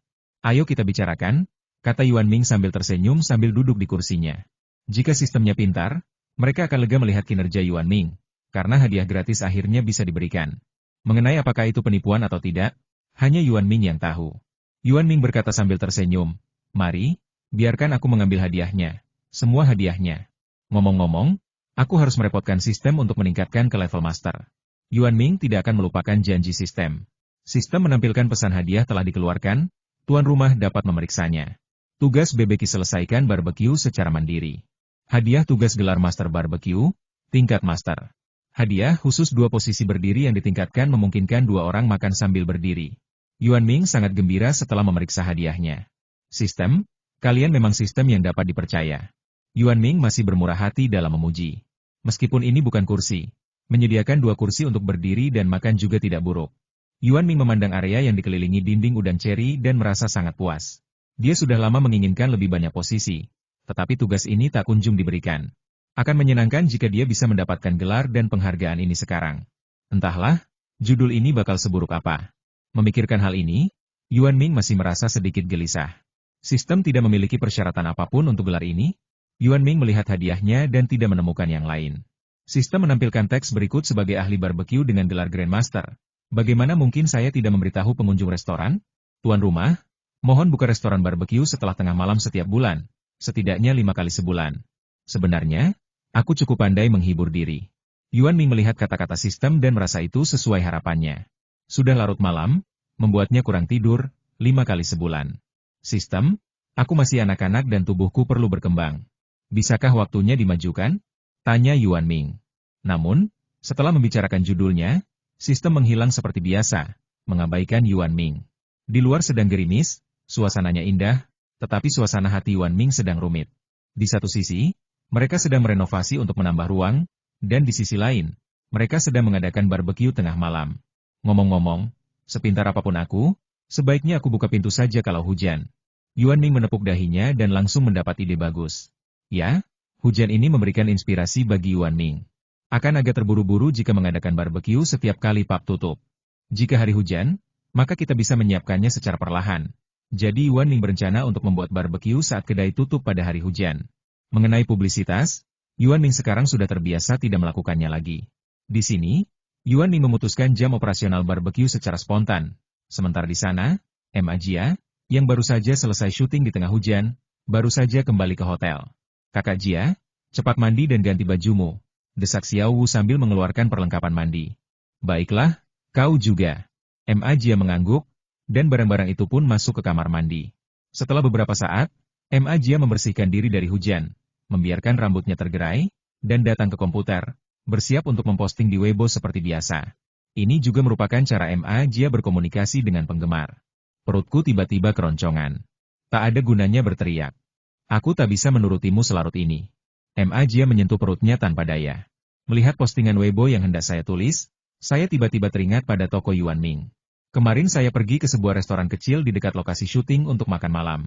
Ayo kita bicarakan, kata Yuan Ming sambil tersenyum sambil duduk di kursinya. Jika sistemnya pintar, mereka akan lega melihat kinerja Yuan Ming, karena hadiah gratis akhirnya bisa diberikan. Mengenai apakah itu penipuan atau tidak, hanya Yuan Ming yang tahu. Yuan Ming berkata sambil tersenyum, mari, biarkan aku mengambil hadiahnya, semua hadiahnya. Ngomong-ngomong, aku harus merepotkan sistem untuk meningkatkan ke level master. Yuan Ming tidak akan melupakan janji sistem. Sistem menampilkan pesan hadiah telah dikeluarkan, tuan rumah dapat memeriksanya. Tugas BBQ selesaikan barbeque secara mandiri. Hadiah tugas gelar Master Barbeque, tingkat Master. Hadiah khusus 2 posisi berdiri yang ditingkatkan memungkinkan 2 orang makan sambil berdiri. Yuan Ming sangat gembira setelah memeriksa hadiahnya. Sistem, kalian memang sistem yang dapat dipercaya. Yuan Ming masih bermurah hati dalam memuji. Meskipun ini bukan kursi, menyediakan 2 kursi untuk berdiri dan makan juga tidak buruk. Yuan Ming memandang area yang dikelilingi dinding udang ceri dan merasa sangat puas. Dia sudah lama menginginkan lebih banyak posisi, tetapi tugas ini tak kunjung diberikan. Akan menyenangkan jika dia bisa mendapatkan gelar dan penghargaan ini sekarang. Entahlah, judul ini bakal seburuk apa. Memikirkan hal ini, Yuan Ming masih merasa sedikit gelisah. Sistem tidak memiliki persyaratan apapun untuk gelar ini. Yuan Ming melihat hadiahnya dan tidak menemukan yang lain. Sistem menampilkan teks berikut sebagai ahli barbeque dengan gelar Grandmaster. Bagaimana mungkin saya tidak memberitahu pengunjung restoran? Tuan rumah, mohon buka restoran barbeque setelah tengah malam setiap bulan, setidaknya 5 kali sebulan. Sebenarnya, aku cukup pandai menghibur diri. Yuan Ming melihat kata-kata sistem dan merasa itu sesuai harapannya. Sudah larut malam, membuatnya kurang tidur, 5 kali sebulan. Sistem, aku masih anak-anak dan tubuhku perlu berkembang. Bisakah waktunya dimajukan? Tanya Yuan Ming. Namun, setelah membicarakan judulnya, sistem menghilang seperti biasa, mengabaikan Yuan Ming. Di luar sedang gerimis, suasananya indah, tetapi suasana hati Yuan Ming sedang rumit. Di satu sisi, mereka sedang merenovasi untuk menambah ruang, dan di sisi lain, mereka sedang mengadakan barbeque tengah malam. Ngomong-ngomong, sepintar apapun aku, sebaiknya aku buka pintu saja kalau hujan. Yuan Ming menepuk dahinya dan langsung mendapat ide bagus. Ya, hujan ini memberikan inspirasi bagi Yuan Ming. Akan agak terburu-buru jika mengadakan barbeque setiap kali pub tutup. Jika hari hujan, maka kita bisa menyiapkannya secara perlahan. Jadi Yuan Ming berencana untuk membuat barbeque saat kedai tutup pada hari hujan. Mengenai publisitas, Yuan Ming sekarang sudah terbiasa tidak melakukannya lagi. Di sini, Yuan Ming memutuskan jam operasional barbeque secara spontan. Sementara di sana, Ma Jia, yang baru saja selesai syuting di tengah hujan, baru saja kembali ke hotel. Kakak Jia, cepat mandi dan ganti bajumu, desak Xiao Wu sambil mengeluarkan perlengkapan mandi. Baiklah, kau juga. Ma Jia mengangguk, dan barang-barang itu pun masuk ke kamar mandi. Setelah beberapa saat, Ma Jia membersihkan diri dari hujan, membiarkan rambutnya tergerai, dan datang ke komputer, bersiap untuk memposting di Weibo seperti biasa. Ini juga merupakan cara Ma Jia berkomunikasi dengan penggemar. Perutku tiba-tiba keroncongan. Tak ada gunanya berteriak. Aku tak bisa menurutimu selarut ini. Ma Jia menyentuh perutnya tanpa daya. Melihat postingan Weibo yang hendak saya tulis, saya tiba-tiba teringat pada toko Yuan Ming. Kemarin saya pergi ke sebuah restoran kecil di dekat lokasi syuting untuk makan malam.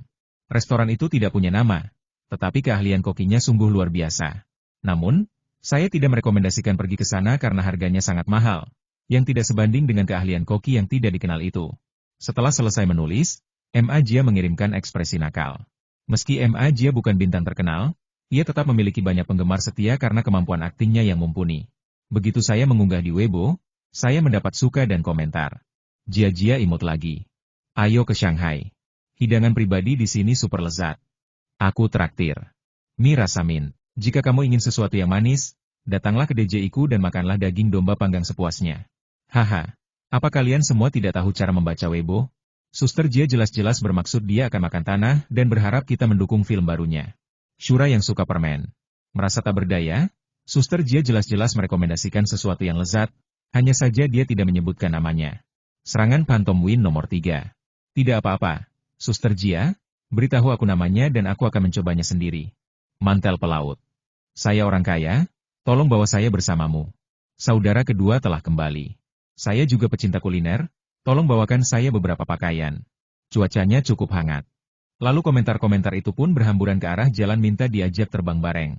Restoran itu tidak punya nama, tetapi keahlian kokinya sungguh luar biasa. Namun, saya tidak merekomendasikan pergi ke sana karena harganya sangat mahal, yang tidak sebanding dengan keahlian koki yang tidak dikenal itu. Setelah selesai menulis, Ma Jia mengirimkan ekspresi nakal. Meski Ma Jia bukan bintang terkenal, ia tetap memiliki banyak penggemar setia karena kemampuan aktingnya yang mumpuni. Begitu saya mengunggah di Weibo, saya mendapat suka dan komentar. Jia imut lagi. Ayo ke Shanghai. Hidangan pribadi di sini super lezat. Aku traktir. Mi Rasamin. Jika kamu ingin sesuatu yang manis, datanglah ke DJI-ku dan makanlah daging domba panggang sepuasnya. Haha, apa kalian semua tidak tahu cara membaca Weibo? Suster Jia jelas-jelas bermaksud dia akan makan tanah dan berharap kita mendukung film barunya. Shura yang suka permen. Merasa tak berdaya, Suster Jia jelas-jelas merekomendasikan sesuatu yang lezat, hanya saja dia tidak menyebutkan namanya. Serangan Phantom Win nomor 3. Tidak apa-apa, Suster Jia, beritahu aku namanya dan aku akan mencobanya sendiri. Mantel pelaut. Saya orang kaya, tolong bawa saya bersamamu. Saudara kedua telah kembali. Saya juga pecinta kuliner, tolong bawakan saya beberapa pakaian. Cuacanya cukup hangat. Lalu komentar-komentar itu pun berhamburan ke arah jalan minta diajak terbang bareng.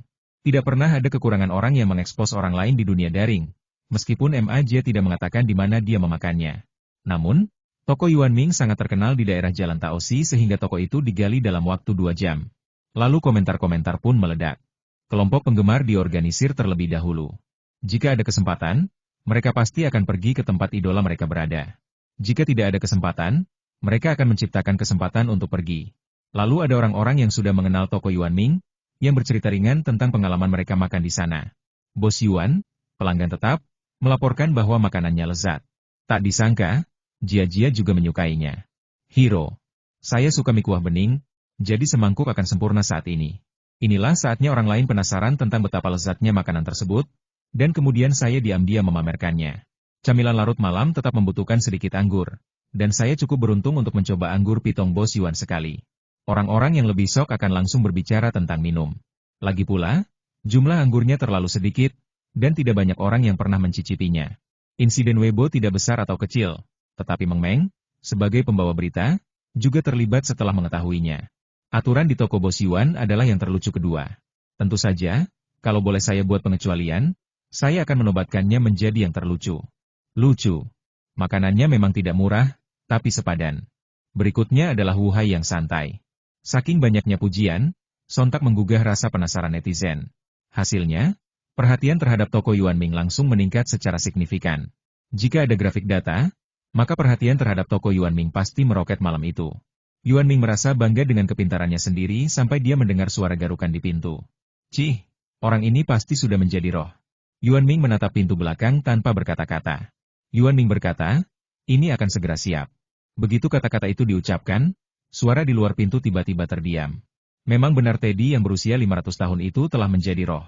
Tidak pernah ada kekurangan orang yang mengekspos orang lain di dunia daring, meskipun Ma Jia tidak mengatakan di mana dia memakannya. Namun, toko Yuan Ming sangat terkenal di daerah Jalan Taoxi sehingga toko itu digali dalam waktu 2 jam. Lalu komentar-komentar pun meledak. Kelompok penggemar diorganisir terlebih dahulu. Jika ada kesempatan, mereka pasti akan pergi ke tempat idola mereka berada. Jika tidak ada kesempatan, mereka akan menciptakan kesempatan untuk pergi. Lalu ada orang-orang yang sudah mengenal toko Yuan Ming, yang bercerita ringan tentang pengalaman mereka makan di sana. Bos Yuan, pelanggan tetap, melaporkan bahwa makanannya lezat. Tak disangka, Jia juga menyukainya. Hiro, saya suka mie kuah bening, jadi semangkuk akan sempurna saat ini. Inilah saatnya orang lain penasaran tentang betapa lezatnya makanan tersebut, dan kemudian saya diam-diam memamerkannya. Camilan larut malam tetap membutuhkan sedikit anggur, dan saya cukup beruntung untuk mencoba anggur pitong Bos Yuan sekali. Orang-orang yang lebih sok akan langsung berbicara tentang minum. Lagi pula, jumlah anggurnya terlalu sedikit, dan tidak banyak orang yang pernah mencicipinya. Insiden Weibo tidak besar atau kecil, tetapi Meng Meng, sebagai pembawa berita, juga terlibat setelah mengetahuinya. Aturan di toko Bos Yuan adalah yang terlucu kedua. Tentu saja, kalau boleh saya buat pengecualian, saya akan menobatkannya menjadi yang terlucu. Lucu. Makanannya memang tidak murah, tapi sepadan. Berikutnya adalah Wuhai yang santai. Saking banyaknya pujian, sontak menggugah rasa penasaran netizen. Hasilnya, perhatian terhadap toko Yuan Ming langsung meningkat secara signifikan. Jika ada grafik data, maka perhatian terhadap toko Yuan Ming pasti meroket malam itu. Yuan Ming merasa bangga dengan kepintarannya sendiri sampai dia mendengar suara garukan di pintu. Cih, orang ini pasti sudah menjadi roh. Yuan Ming menatap pintu belakang tanpa berkata-kata. Yuan Ming berkata, ini akan segera siap. Begitu kata-kata itu diucapkan, suara di luar pintu tiba-tiba terdiam. Memang benar Teddy yang berusia 500 tahun itu telah menjadi roh.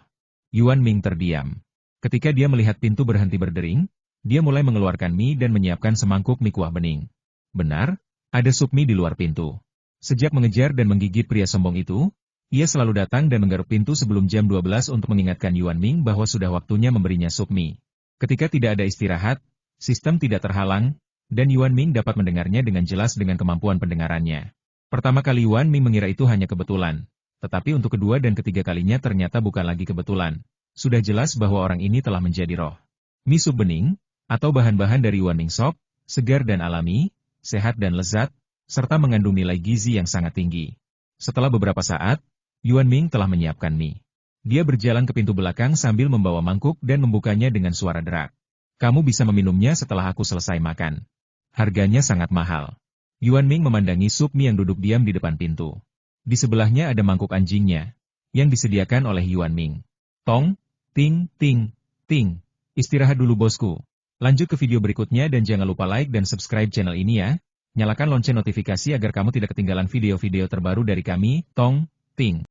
Yuan Ming terdiam. Ketika dia melihat pintu berhenti berdering, dia mulai mengeluarkan mie dan menyiapkan semangkuk mie kuah bening. Benar, ada sup mie di luar pintu. Sejak mengejar dan menggigit pria sombong itu, ia selalu datang dan menggaruk pintu sebelum jam 12 untuk mengingatkan Yuan Ming bahwa sudah waktunya memberinya sup mie. Ketika tidak ada istirahat, sistem tidak terhalang, dan Yuan Ming dapat mendengarnya dengan jelas dengan kemampuan pendengarannya. Pertama kali Yuan Ming mengira itu hanya kebetulan, tetapi untuk kedua dan ketiga kalinya ternyata bukan lagi kebetulan. Sudah jelas bahwa orang ini telah menjadi roh. Mie sup bening, atau bahan-bahan dari Yuan Ming sop, segar dan alami, sehat dan lezat, serta mengandung nilai gizi yang sangat tinggi. Setelah beberapa saat, Yuan Ming telah menyiapkan mie. Dia berjalan ke pintu belakang sambil membawa mangkuk dan membukanya dengan suara derak. Kamu bisa meminumnya setelah aku selesai makan. Harganya sangat mahal. Yuan Ming memandangi sup mie yang duduk diam di depan pintu. Di sebelahnya ada mangkuk anjingnya, yang disediakan oleh Yuan Ming. Tong, ting, ting, ting. Istirahat dulu bosku. Lanjut ke video berikutnya dan jangan lupa like dan subscribe channel ini ya. Nyalakan lonceng notifikasi agar kamu tidak ketinggalan video-video terbaru dari kami, Tong, Ting.